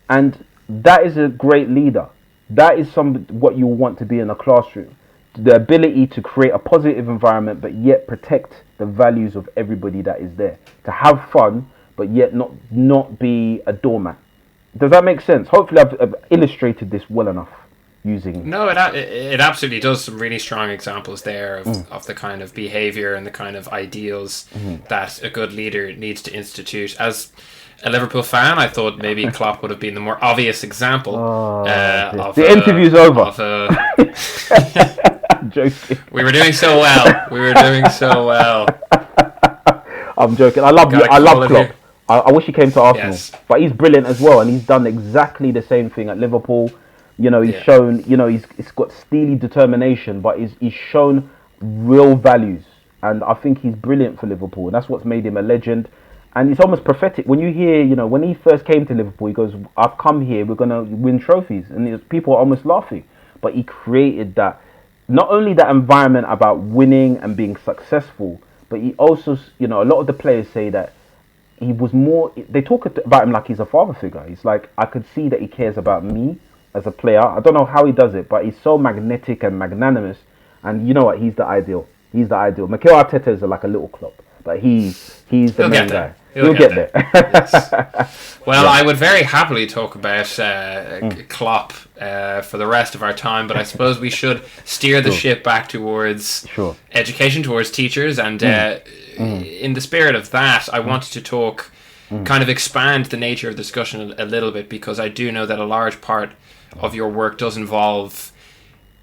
And that is a great leader. That is what you want to be in a classroom. The ability to create a positive environment, but yet protect the values of everybody that is there. To have fun, but yet not be a doormat. Does that make sense? Hopefully I've illustrated this well enough using... No, it absolutely does. Some really strong examples there of the kind of behaviour and the kind of ideals that a good leader needs to institute. As a Liverpool fan, I thought maybe Klopp would have been the more obvious example. The interview's over. Joking. We were doing so well. I'm joking. I love Klopp. I wish he came to Arsenal, yes. But he's brilliant as well, and he's done exactly the same thing at Liverpool. He's shown, he's got steely determination, but he's shown real values, and I think he's brilliant for Liverpool, and that's what's made him a legend. And it's almost prophetic when you hear, when he first came to Liverpool, he goes, "I've come here, we're gonna win trophies," and people are almost laughing. But he created that, not only that environment about winning and being successful, but he also, a lot of the players say that he was more. They talk about him like he's a father figure. He's like, I could see that he cares about me as a player. I don't know how he does it, but he's so magnetic and magnanimous. And you know what? He's the ideal. Mikel Arteta is like a little Klopp, but he's the main guy. He'll get there. Yes. Well, I would very happily talk about Klopp for the rest of our time, but I suppose we should steer the ship back towards education, towards teachers, and in the spirit of that, I wanted to talk, kind of expand the nature of the discussion a little bit, because I do know that a large part of your work does involve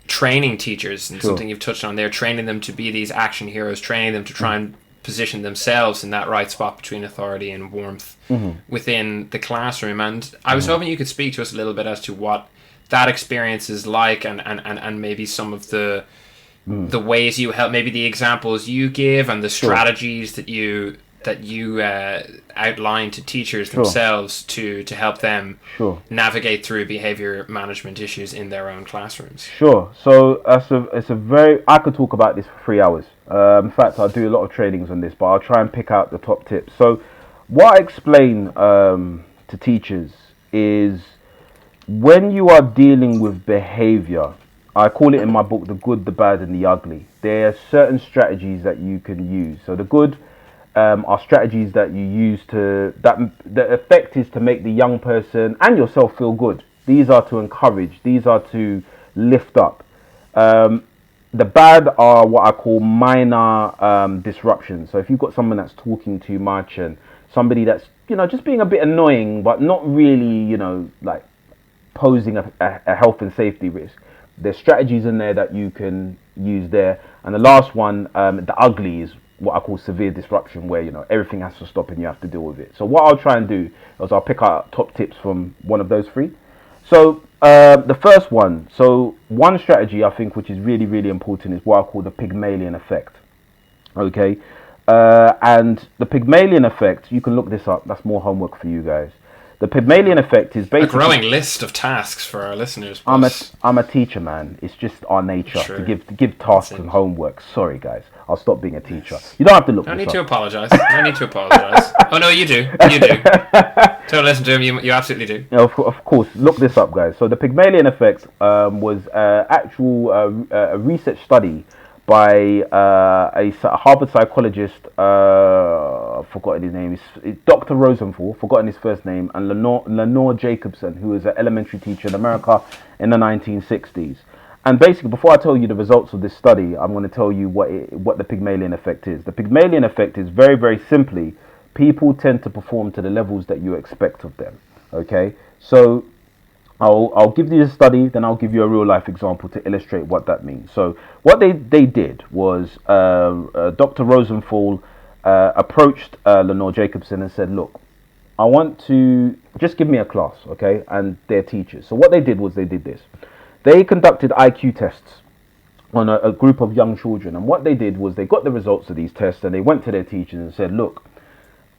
training teachers, and something you've touched on there, training them to be these action heroes, training them to try and position themselves in that right spot between authority and warmth within the classroom. And I was hoping you could speak to us a little bit as to what that experience is like, and maybe some of the ways you help, maybe the examples you give and the strategies that you outline to teachers themselves to help them navigate through behavior management issues in their own classrooms. Sure. So I could talk about this for 3 hours. In fact, I do a lot of trainings on this, but I'll try and pick out the top tips. So what I explain to teachers is, when you are dealing with behavior, I call it in my book the good, the bad, and the ugly. There are certain strategies that you can use. So the good are strategies that you use the effect is to make the young person and yourself feel good. These are to encourage. These are to lift up. The bad are what I call minor disruptions. So if you've got someone that's talking too much, and somebody that's just being a bit annoying, but not really like posing a health and safety risk, there's strategies in there that you can use there. And the last one, the ugly, is what I call severe disruption, where everything has to stop and you have to deal with it. So what I'll try and do is I'll pick out top tips from one of those three. So the first one, one strategy I think which is really, really important is what I call the Pygmalion Effect. Okay, and the Pygmalion Effect, you can look this up. That's more homework for you guys. The Pygmalion Effect is A basically growing list of tasks for our listeners. I'm but- a teacher, man. It's just our nature Sure. to give tasks That's it. and homework. Sorry, guys. I'll stop being a teacher. You don't have to look No this need to up. apologise. No need to apologise. Oh no, you do. You do. Don't listen to him. You absolutely do. You know, of course, look this up, guys. So the Pygmalion Effect was actual a research study by a Harvard psychologist. I've forgotten his name. It's Dr. Rosenthal. Forgotten his first name, and Lenore Jacobson, who was an elementary teacher in America in the 1960s. And basically, before I tell you the results of this study, I'm going to tell you what the Pygmalion Effect is. The Pygmalion Effect is very, very simply, people tend to perform to the levels that you expect of them. Okay, so I'll give you the study, then I'll give you a real life example to illustrate what that means. So what they did was Dr. Rosenthal approached Lenore Jacobson and said, look, I want to just give me a class, okay, and their teachers. So what they did was they did this. They conducted IQ tests on a group of young children, and what they did was they got the results of these tests and they went to their teachers and said, look,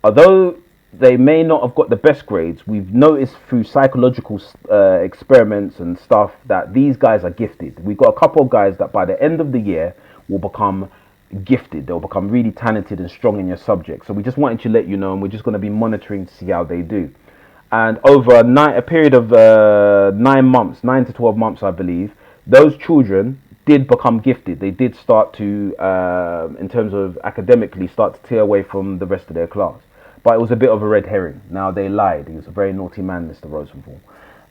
although they may not have got the best grades, we've noticed through psychological experiments and stuff that these guys are gifted. We've got a couple of guys that by the end of the year will become gifted. They'll become really talented and strong in your subject. So we just wanted to let you know, and we're just going to be monitoring to see how they do. And over a period of 9 months, 9 to 12 months, I believe, those children did become gifted. They did start to, in terms of academically, start to tear away from the rest of their class. But it was a bit of a red herring. Now, they lied. He was a very naughty man, Mr. Rosenthal.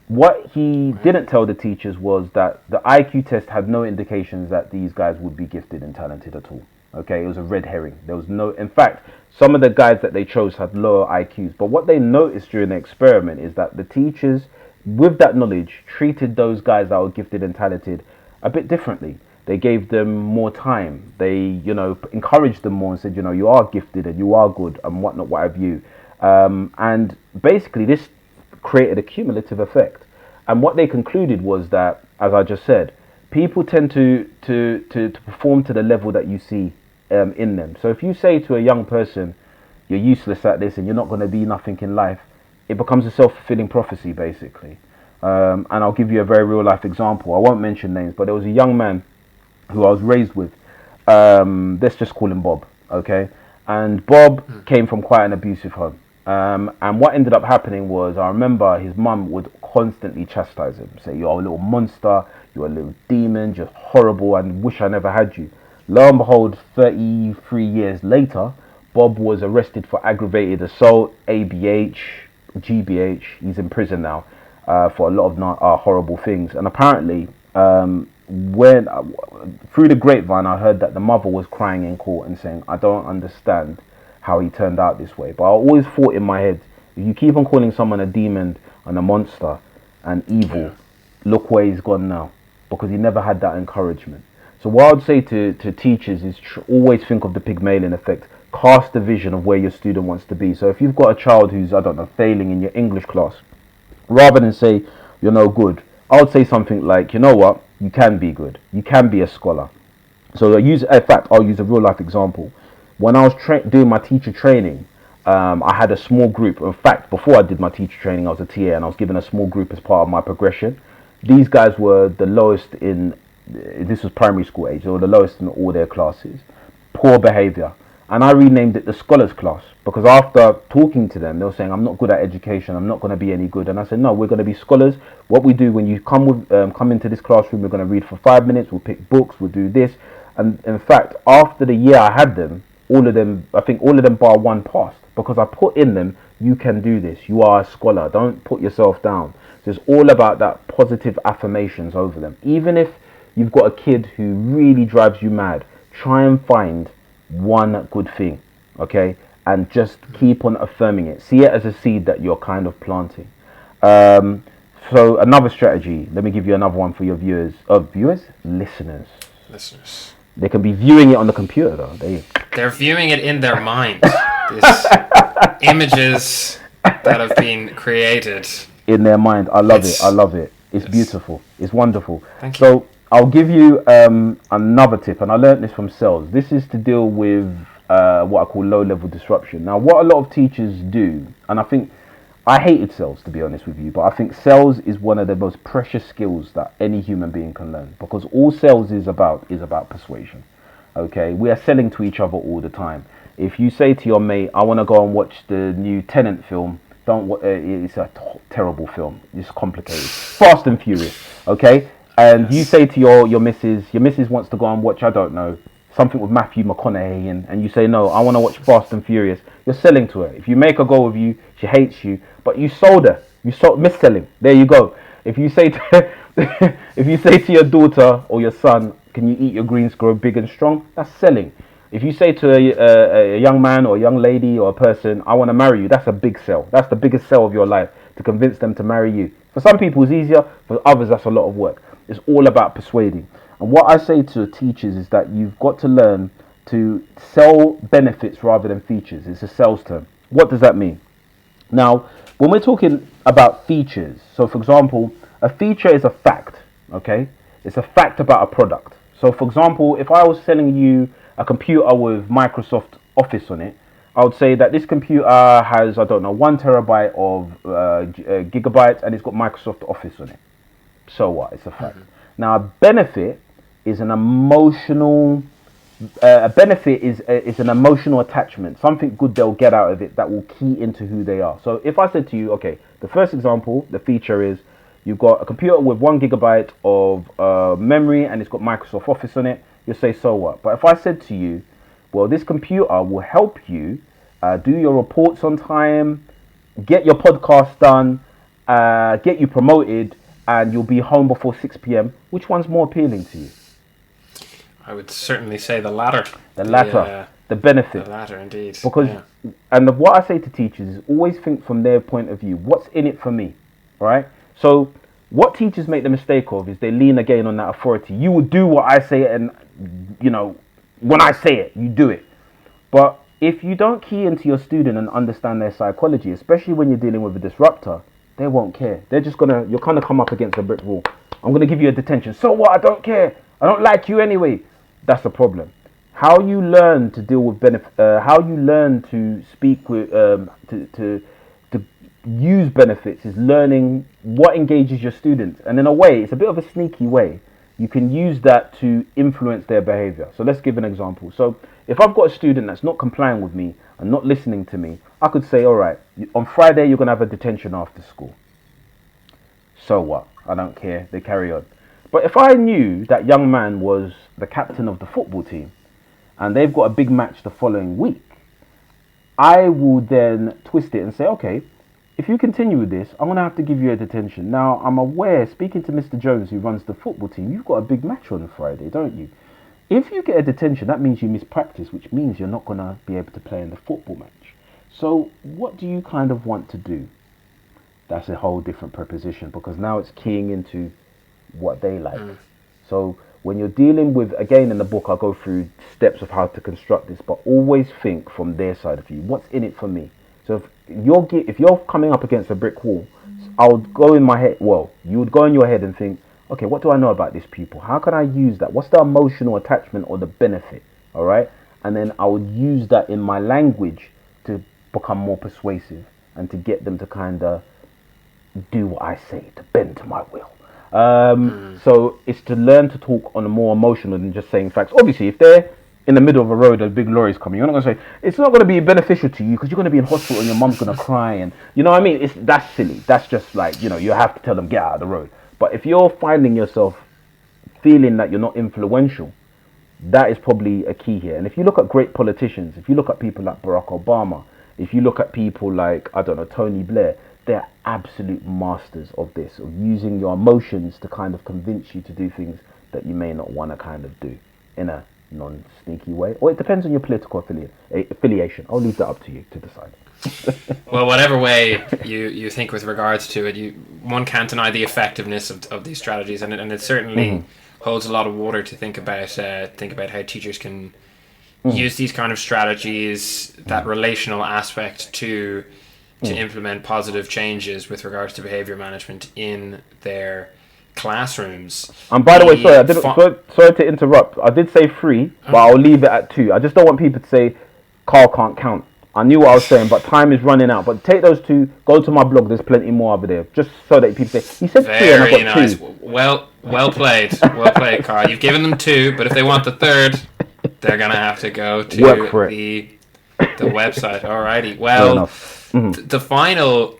What he didn't tell the teachers was that the IQ test had no indications that these guys would be gifted and talented at all. Okay, it was a red herring. There was no, in fact, some of the guys that they chose had lower IQs. But what they noticed during the experiment is that the teachers, with that knowledge, treated those guys that were gifted and talented a bit differently. They gave them more time. They, encouraged them more and said, you are gifted and you are good and whatnot, what have you. And basically this created a cumulative effect. And what they concluded was that, as I just said, people tend to perform to the level that you see in them. So if you say to a young person, you're useless at this and you're not going to be nothing in life, it becomes a self-fulfilling prophecy, basically. And I'll give you a very real life example. I won't mention names, but there was a young man who I was raised with. Let's just call him Bob, okay? And Bob came from quite an abusive home. And what ended up happening was, I remember his mum would constantly chastise him, say, you're a little monster, you're a little demon, just horrible, and wish I never had you. Lo and behold, 33 years later, Bob was arrested for aggravated assault, ABH, GBH. He's in prison now for a lot of horrible things. And apparently, when through the grapevine, I heard that the mother was crying in court and saying, I don't understand how he turned out this way. But I always thought in my head, if you keep on calling someone a demon and a monster and evil, look where he's gone now, because he never had that encouragement. So what I'd say to teachers is always think of the Pygmalion Effect. Cast a vision of where your student wants to be. So if you've got a child who's, I don't know, failing in your English class, rather than say, you're no good, I would say something like, you know what, you can be good. You can be a scholar. So in fact, I'll use a real life example. When I was doing my teacher training, I had a small group. In fact, before I did my teacher training, I was a TA and I was given a small group as part of my progression. These guys were the lowest in, this was primary school age, they were the lowest in all their classes. Poor behaviour. And I renamed it the scholars class, because after talking to them, they were saying, I'm not good at education, I'm not going to be any good. And I said, no, we're going to be scholars. What we do when you come into this classroom, we're going to read for 5 minutes, we'll pick books, we'll do this. And in fact, after the year I had them, I think all of them bar one passed, because I put in them, you can do this, you are a scholar, don't put yourself down. So it's all about that positive affirmations over them. Even if you've got a kid who really drives you mad, try and find one good thing, okay? And just keep on affirming it. See it as a seed that you're kind of planting. So another strategy, let me give you another one for your listeners. They can be viewing it on the computer though. They're viewing it in their mind. These images that have been created. In their mind. I love it. It's beautiful. It's wonderful. Thank you. So I'll give you another tip, and I learned this from sales. This is to deal with what I call low-level disruption. Now, what a lot of teachers do, and I think I hated sales, to be honest with you, but I think sales is one of the most precious skills that any human being can learn, because all sales is about persuasion. Okay, we are selling to each other all the time. If you say to your mate, "I want to go and watch the new Tenant film," it's a terrible film. It's complicated. Fast and Furious. Okay, and you say to your missus wants to go and watch, I don't know, something with Matthew McConaughey, and you say, "No, I want to watch Fast and Furious." You're selling to her. If you make her go with you, she hates you, but you sold her. You sold mis-selling. There you go. If you say to if you say to your daughter or your son, "Can you eat your greens, grow big and strong?" That's selling. If you say to a young man or a young lady or a person, "I want to marry you," that's a big sell. That's the biggest sell of your life, to convince them to marry you. For some people it's easier, for others that's a lot of work. It's all about persuading. And what I say to teachers is that you've got to learn to sell benefits rather than features. It's a sales term. What does that mean? Now, when we're talking about features, so for example, a feature is a fact, okay? It's a fact about a product. So for example, if I was selling you a computer with Microsoft Office on it, I would say that this computer has, I don't know, 1 terabyte of gigabytes, and it's got Microsoft Office on it. So what? It's a fact. Now, a benefit is an emotional a benefit is an emotional attachment, something good they'll get out of it that will key into who they are. So if I said to you, okay, the first example, the feature is you've got a computer with 1 gigabyte of memory and it's got Microsoft Office on it, you'll say, so what? But if I said to you, well, this computer will help you do your reports on time, get your podcast done, get you promoted, and you'll be home before 6 p.m. Which one's more appealing to you? I would certainly say the latter. The latter, the benefit. The latter, indeed. Because, and what I say to teachers is always think from their point of view. What's in it for me, right? So what teachers make the mistake of is they lean again on that authority. You will do what I say, and, you know, when I say it, you do it. But if you don't key into your student and understand their psychology, especially when you're dealing with a disruptor, they won't care. They're just gonna, you'll kind of come up against a brick wall. I'm gonna give you a detention. So what? I don't care. I don't like you anyway. That's the problem. How you learn to deal with how you learn to speak with, to use benefits is learning what engages your students. And in a way, it's a bit of a sneaky way. You can use that to influence their behavior. So let's give an example. So if I've got a student that's not complying with me and not listening to me, I could say, all right, on Friday, you're going to have a detention after school. So what? I don't care. They carry on. But if I knew that young man was the captain of the football team and they've got a big match the following week, I will then twist it and say, okay, if you continue with this, I'm going to have to give you a detention. Now, I'm aware, speaking to Mr. Jones, who runs the football team, you've got a big match on Friday, don't you? If you get a detention, that means you miss practice, which means you're not going to be able to play in the football match. So what do you kind of want to do? That's a whole different proposition, because now it's keying into what they like. So when you're dealing with, again in the book I'll go through steps of how to construct this, but always think from their side of you. What's in it for me? So if you're coming up against a brick wall, I would go in my head, well, you would go in your head and think, okay, what do I know about these people? How can I use that? What's the emotional attachment or the benefit? All right. And then I would use that in my language to become more persuasive and to get them to kind of do what I say, to bend to my will. So it's to learn to talk on a more emotional than just saying facts. Obviously, if they're in the middle of a road, a big lorry's coming, you're not going to say, it's not going to be beneficial to you because you're going to be in hospital and your mum's going to cry. And you know what I mean? That's silly. That's just like, you know, you have to tell them, get out of the road. But if you're finding yourself feeling that you're not influential, that is probably a key here. And if you look at great politicians, if you look at people like Barack Obama, if you look at people like, I don't know, Tony Blair, they're absolute masters of this, of using your emotions to kind of convince you to do things that you may not want to kind of do in a non-sneaky way. Or it depends on your political affiliation. I'll leave that up to you to decide. Well, whatever way you think with regards to it, one can't deny the effectiveness of these strategies, and it certainly holds a lot of water to think about how teachers can use these kind of strategies, that relational aspect to implement positive changes with regards to behavior management in their classrooms. And by the way, sorry to interrupt. I did say 3, but I'll leave it at 2. I just don't want people to say Karl can't count. I knew what I was saying, but time is running out. But take those two, go to my blog. There's plenty more over there, just so that people say, he said three and I got nice. two. Well played. Well played, Carl. You've given them two, but if they want the third, they're going to have to go to the website. Alrighty. Well, the final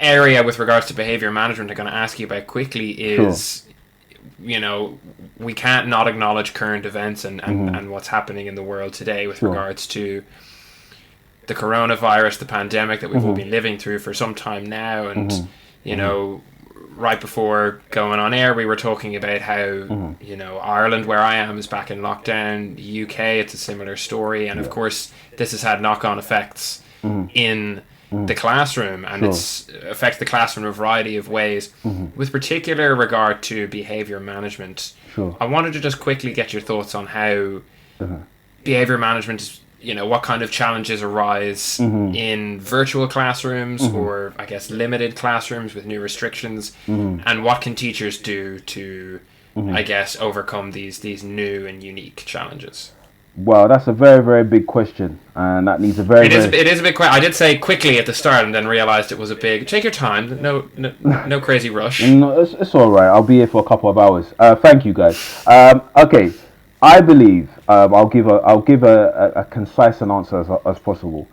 area with regards to behavior management I'm going to ask you about quickly is, you know, we can't not acknowledge current events and what's happening in the world today with regards to the coronavirus, the pandemic that we've all been living through for some time now. And, you know, right before going on air, we were talking about how, you know, Ireland, where I am, is back in lockdown. The UK, it's a similar story. And, of course, this has had knock-on effects in the classroom, and it's affects the classroom in a variety of ways. With particular regard to behavior management, I wanted to just quickly get your thoughts on how behavior management is, you know, what kind of challenges arise in virtual classrooms or, I guess, limited classrooms with new restrictions, and what can teachers do to, I guess, overcome these new and unique challenges? Well, that's a very, very big question, and that needs a It is a big question. I did say quickly at the start, and then realised it was a big. Take your time. No crazy rush. No, it's all right. I'll be here for a couple of hours. Thank you, guys. Okay, I believe I'll give a concise an answer as possible.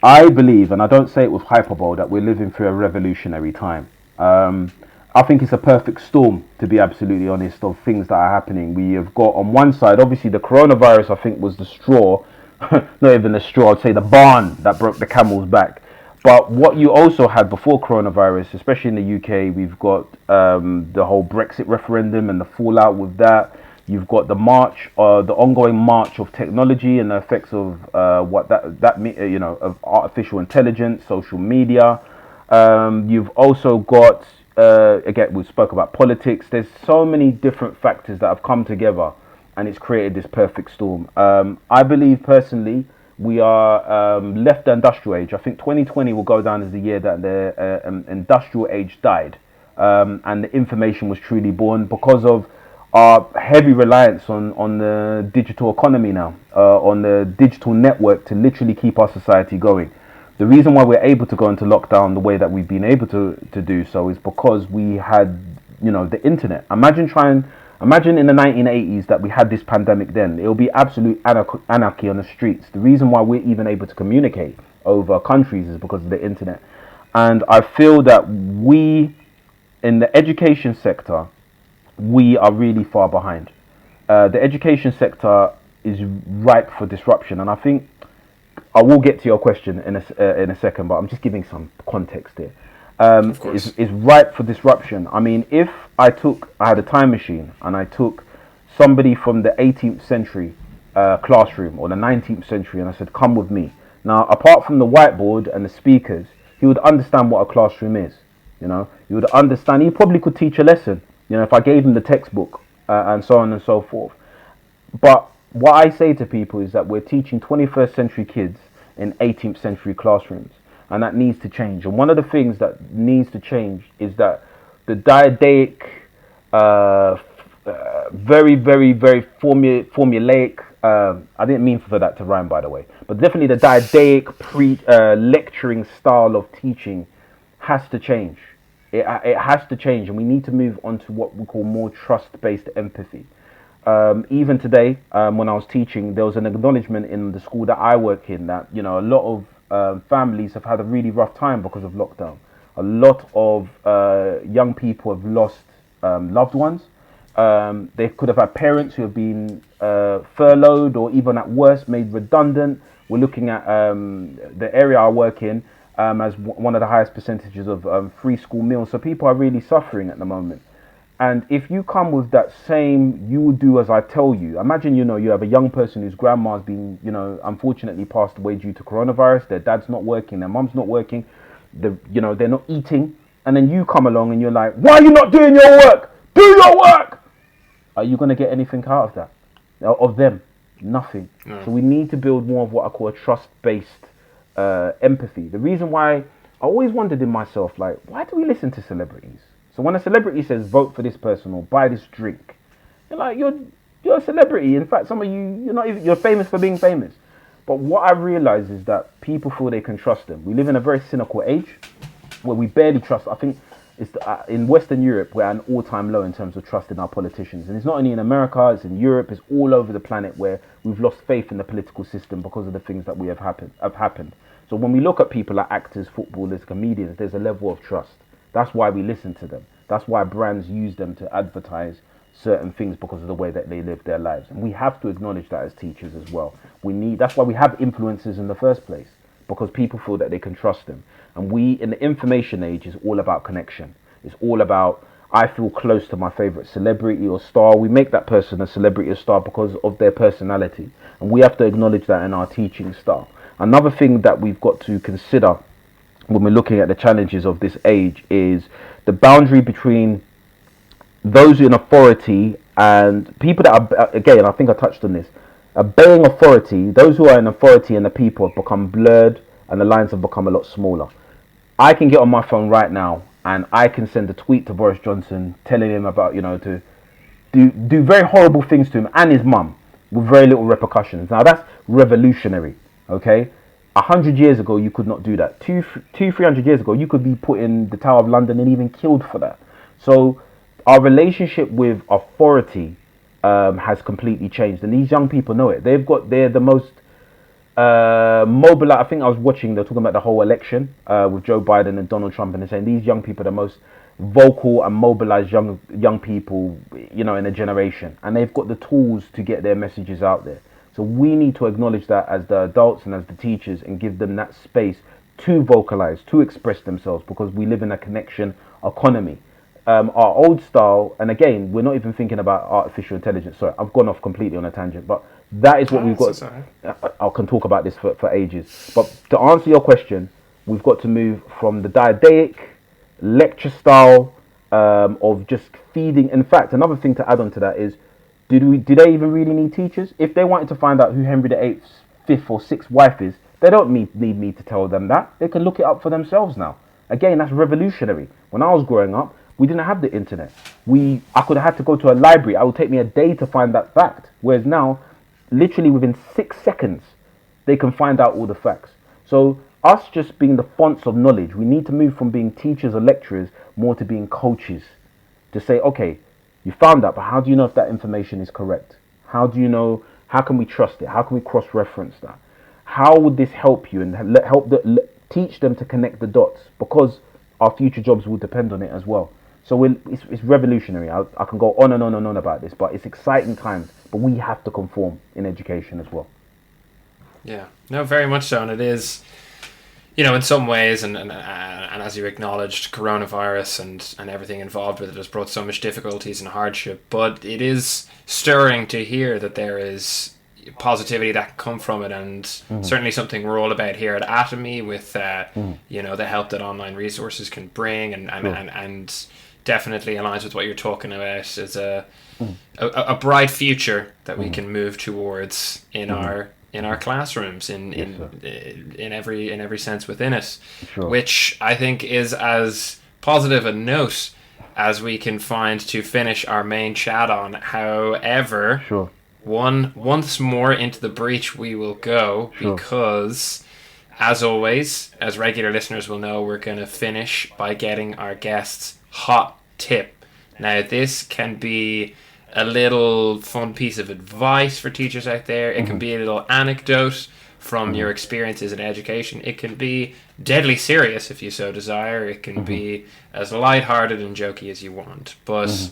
I believe, and I don't say it with hyperbole, that we're living through a revolutionary time. I think it's a perfect storm, to be absolutely honest, of things that are happening. We have got on one side, obviously, the coronavirus, I think, was the straw, not even the straw, I'd say the barn that broke the camel's back. But what you also had before coronavirus, especially in the UK, we've got the whole Brexit referendum and the fallout with that. You've got the ongoing march of technology and the effects of of artificial intelligence, social media. You've also got again, we spoke about politics. There's so many different factors that have come together, and it's created this perfect storm. I believe personally we are left the industrial age. I think 2020 will go down as the year that the industrial age died, and the information was truly born because of our heavy reliance on the digital economy now, on the digital network to literally keep our society going. The reason why we're able to go into lockdown the way that we've been able to do so is because we had, you know, the internet. Imagine in the 1980s that we had this pandemic then. It'll be absolute anarchy on the streets. The reason why we're even able to communicate over countries is because of the internet. And I feel that we, in the education sector, we are really far behind. The education sector is ripe for disruption, and I think I will get to your question in a second, but I'm just giving some context here. Is ripe for disruption. I mean, if I had a time machine and I took somebody from the 18th century classroom or the 19th century and I said, come with me. Now, apart from the whiteboard and the speakers, he would understand what a classroom is. You know, he would understand. He probably could teach a lesson. You know, if I gave him the textbook and so on and so forth. But what I say to people is that we're teaching 21st century kids in 18th century classrooms, and that needs to change. And one of the things that needs to change is that the didactic, very, very, very formulaic, I didn't mean for that to rhyme, by the way, but definitely the didactic lecturing style of teaching has to change. It has to change, and we need to move on to what we call more trust-based empathy. Even today, when I was teaching, there was an acknowledgement in the school that I work in that, you know, a lot of families have had a really rough time because of lockdown. A lot of young people have lost loved ones. They could have had parents who have been furloughed or even at worst made redundant. We're looking at the area I work in as one of the highest percentages of free school meals. So people are really suffering at the moment. And if you come with that same, you will do as I tell you. Imagine, you know, you have a young person whose grandma's been, you know, unfortunately passed away due to coronavirus. Their dad's not working, their mum's not working, they're not eating. And then you come along and you're like, why are you not doing your work? Do your work! Are you going to get anything out of that? Of them? Nothing. No. So we need to build more of what I call a trust-based empathy. The reason why I always wondered in myself, like, why do we listen to celebrities? So when a celebrity says vote for this person or buy this drink, you're like, you're a celebrity. In fact, some of you're not even, you're famous for being famous. But what I realize is that people feel they can trust them. We live in a very cynical age where we barely trust. I think in Western Europe, we're at an all-time low in terms of trust in our politicians. And it's not only in America, it's in Europe, it's all over the planet where we've lost faith in the political system because of the things that have happened. So when we look at people like actors, footballers, comedians, there's a level of trust. That's why we listen to them. That's why brands use them to advertise certain things because of the way that they live their lives. And we have to acknowledge that as teachers as well. That's why we have influencers in the first place, because people feel that they can trust them. And in the information age, is all about connection. It's all about, I feel close to my favorite celebrity or star. We make that person a celebrity or star because of their personality. And we have to acknowledge that in our teaching style. Another thing that we've got to consider when we're looking at the challenges of this age is the boundary between those in authority and people that are, again, I think I touched on this, obeying authority. Those who are in authority and the people have become blurred and the lines have become a lot smaller. I can get on my phone right now and I can send a tweet to Boris Johnson telling him about, to do very horrible things to him and his mum with very little repercussions. Now that's revolutionary, okay? 100 years ago, you could not do that. 300 years ago, you could be put in the Tower of London and even killed for that. So our relationship with authority has completely changed, and these young people know it. They're the most mobile. I think I was watching. They're talking about the whole election with Joe Biden and Donald Trump, and they're saying these young people are the most vocal and mobilized young people, in a generation, and they've got the tools to get their messages out there. So we need to acknowledge that as the adults and as the teachers, and give them that space to vocalize, to express themselves, because we live in a connection economy. Our old style, and again, we're not even thinking about artificial intelligence. Sorry, I've gone off completely on a tangent, but that is what we've got. I can talk about this for ages. But to answer your question, we've got to move from the didactic lecture style of just feeding. In fact, another thing to add on to that is, do they even really need teachers? If they wanted to find out who Henry VIII's fifth or sixth wife is, they don't need me to tell them that. They can look it up for themselves now. Again, that's revolutionary. When I was growing up, we didn't have the internet. I could have had to go to a library. It would take me a day to find that fact. Whereas now, literally within 6 seconds, they can find out all the facts. So us just being the fonts of knowledge, we need to move from being teachers or lecturers more to being coaches. To say, okay, you found that, but how do you know if that information is correct? How do you know, how can we trust it? How can we cross-reference that? How would this help you and teach them to connect the dots? Because our future jobs will depend on it as well. So it's revolutionary. I can go on and on and on about this, but it's exciting times. But we have to conform in education as well. Yeah, no, very much so. And it is, in some ways, and as you acknowledged, coronavirus and everything involved with it has brought so much difficulties and hardship. But it is stirring to hear that there is positivity that can come from it, and certainly something we're all about here at Atomy with the help that online resources can bring, and definitely aligns with what you're talking about as a bright future that we can move towards in our classrooms in every sense within it, which I think is as positive a note as we can find to finish our main chat on. However, once more into the breach we will go, because as always, as regular listeners will know, we're going to finish by getting our guests hot tip. Now this can be a little fun piece of advice for teachers out there. It can be a little anecdote from your experiences in education. It can be deadly serious if you so desire. It can be as lighthearted and jokey as you want, but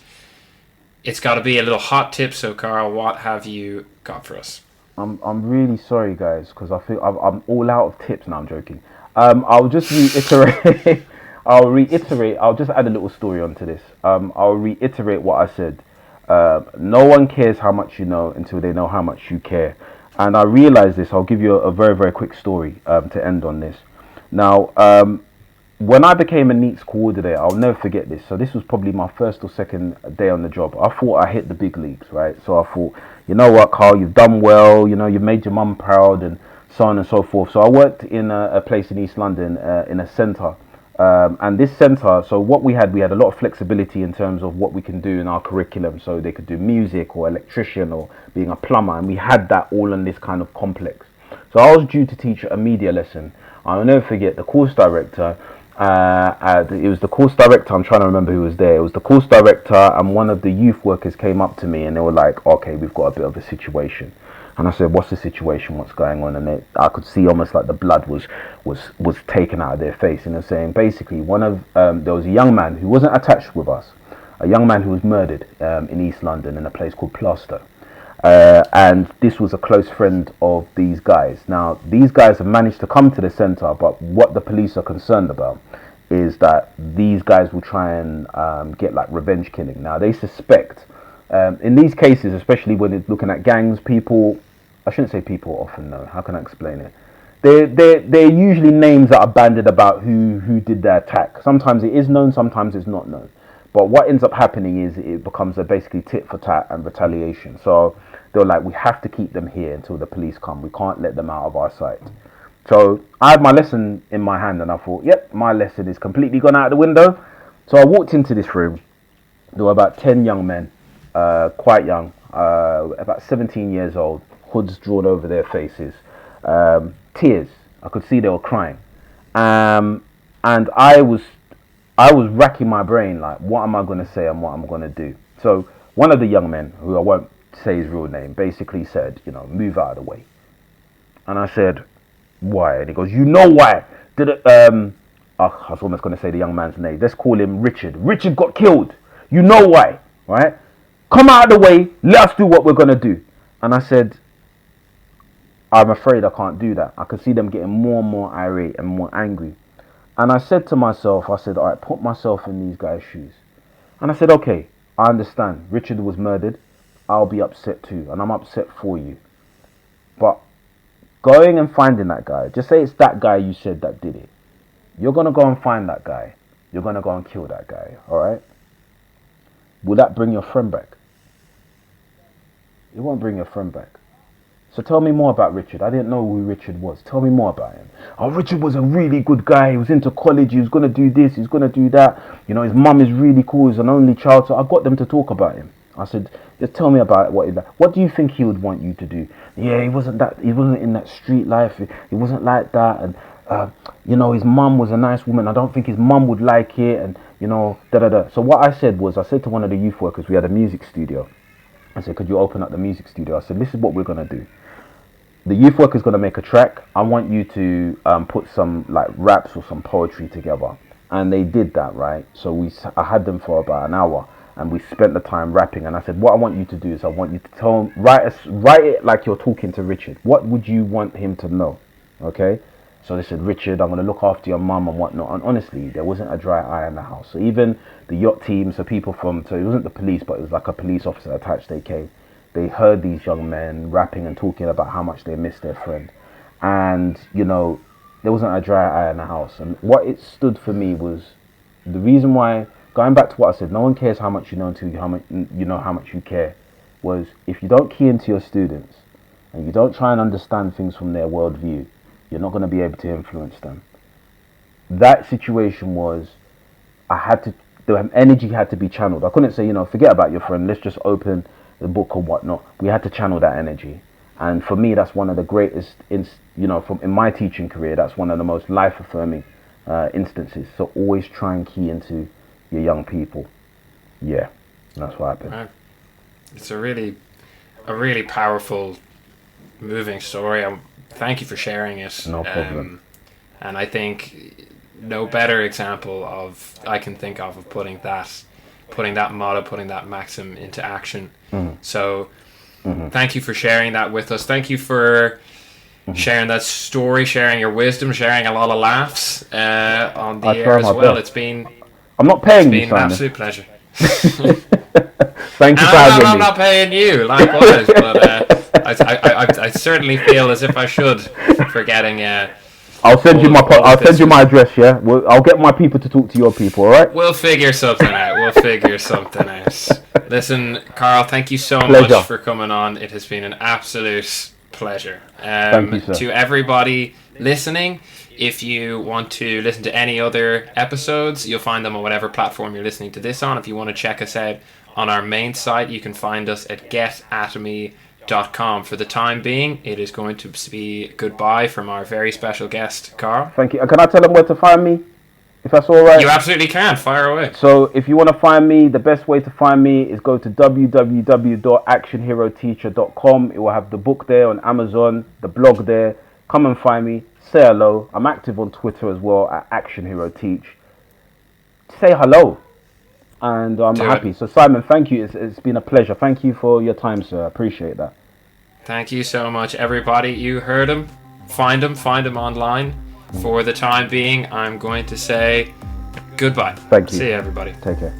it's got to be a little hot tip. So Karl, what have you got for us? I'm really sorry, guys, because I feel I'm all out of tips now. I'm joking. I'll just reiterate. I'll just add a little story onto this. I'll reiterate what I said. No one cares how much you know until they know how much you care. And I realized this. I'll give you a very, very quick story to end on this. Now, when I became a NEETS coordinator, I'll never forget this. So this was probably my first or second day on the job. I thought I hit the big leagues, right? So I thought, you know what, Karl, you've done well. You've made your mum proud and so on and so forth. So I worked in a place in East London in a centre. And this centre, so what we had a lot of flexibility in terms of what we can do in our curriculum. So they could do music or electrician or being a plumber. And we had that all in this kind of complex. So I was due to teach a media lesson. I'll never forget the course director. It was the course director. I'm trying to remember who was there. It was the course director, and one of the youth workers came up to me and they were like, "Okay, we've got a bit of a situation." And I said, "What's the situation? What's going on?" And I could see almost like the blood was taken out of their face. And they're saying basically there was a young man who wasn't attached with us, a young man who was murdered in East London in a place called Plaster. And this was a close friend of these guys. Now, these guys have managed to come to the centre, but what the police are concerned about is that these guys will try and get like revenge killing. Now, they suspect, in these cases, especially when it's looking at gangs, I shouldn't say people often know, how can I explain it? They're usually names that are banded about who did the attack. Sometimes it is known, sometimes it's not known. But what ends up happening is it becomes a basically tit for tat and retaliation. So they're like, we have to keep them here until the police come. We can't let them out of our sight. So I had my lesson in my hand and I thought, yep, my lesson is completely gone out the window. So I walked into this room. There were about 10 young men, quite young, about 17 years old, hoods drawn over their faces, tears. I could see they were crying. And I was racking my brain, like, what am I going to say and what am I going to do? So one of the young men, who I won't say his real name, basically said, move out of the way. And I said, why? And he goes, you know why? I was almost going to say the young man's name. Let's call him Richard. Richard got killed. You know why, right? Come out of the way. Let us do what we're going to do. And I said, I'm afraid I can't do that. I could see them getting more and more irate and more angry. And I said to myself, all right, put myself in these guys' shoes. And I said, okay, I understand. Richard was murdered. I'll be upset too. And I'm upset for you. But going and finding that guy, just say it's that guy you said that did it. You're going to go and find that guy. You're going to go and kill that guy. All right? Will that bring your friend back? It won't bring your friend back. So tell me more about Richard. I didn't know who Richard was. Tell me more about him. Oh, Richard was a really good guy. He was into college. He was going to do this. He's going to do that. His mum is really cool. He's an only child. So I got them to talk about him. I said, just tell me about what he's like. What do you think he would want you to do? Yeah, he wasn't in that street life. He wasn't like that. And, his mum was a nice woman. I don't think his mum would like it. And, da-da-da. So what I said to one of the youth workers, we had a music studio. I said, could you open up the music studio? I said, this is what we're going to do. The youth worker is going to make a track. I want you to put some like raps or some poetry together. And they did that, right? So I had them for about an hour and we spent the time rapping. And I said, what I want you to do is I want you to write it like you're talking to Richard. What would you want him to know? Okay? So they said, Richard, I'm going to look after your mum and whatnot. And honestly, there wasn't a dry eye in the house. So even the yacht team, so it wasn't the police, but it was like a police officer attached, they came. They heard these young men rapping and talking about how much they missed their friend. And, there wasn't a dry eye in the house. And what it stood for me was the reason why, going back to what I said, no one cares how much you know until how much you care, was if you don't key into your students and you don't try and understand things from their worldview, you're not going to be able to influence them. That situation was, the energy had to be channeled. I couldn't say, forget about your friend, let's just open the book or whatnot. We had to channel that energy. And for me, that's one of the greatest, in my teaching career, that's one of the most life-affirming instances. So always try and key into your young people. Yeah, that's what happened. Right. It's a really powerful, moving story. Thank you for sharing it. No problem. And I think no better example I can think of putting that motto, putting that maxim into action. Mm-hmm. So thank you for sharing that with us. Thank you for sharing that story, sharing your wisdom, sharing a lot of laughs on the air as well. I'm not paying you, It's been an absolute pleasure. Thank you for having me. I'm not paying you, likewise, but I certainly feel as if I should for getting. I'll send you my address. Yeah, I'll get my people to talk to your people. All right. We'll figure something out. Listen, Karl, thank you so much for coming on. It has been an absolute pleasure. Thank you, sir. To everybody listening, if you want to listen to any other episodes, you'll find them on whatever platform you're listening to this on. If you want to check us out on our main site, you can find us at getatomy.com. atomy.com. For the time being, it is going to be goodbye from our very special guest, Karl. Thank you. Can I tell them where to find me? If that's all right. You absolutely can. Fire away. So if you want to find me, the best way to find me is go to www.actionheroteacher.com. It will have the book there on Amazon, the blog there. Come and find me. Say hello. I'm active on Twitter as well at Action Hero Teach. Say hello. And I'm happy. So Simon, thank you. It's been a pleasure. Thank you for your time, sir. I appreciate that. Thank you so much, everybody. You heard him. Find him online. For the time being, I'm going to say goodbye. Thank you. See you, everybody. Take care.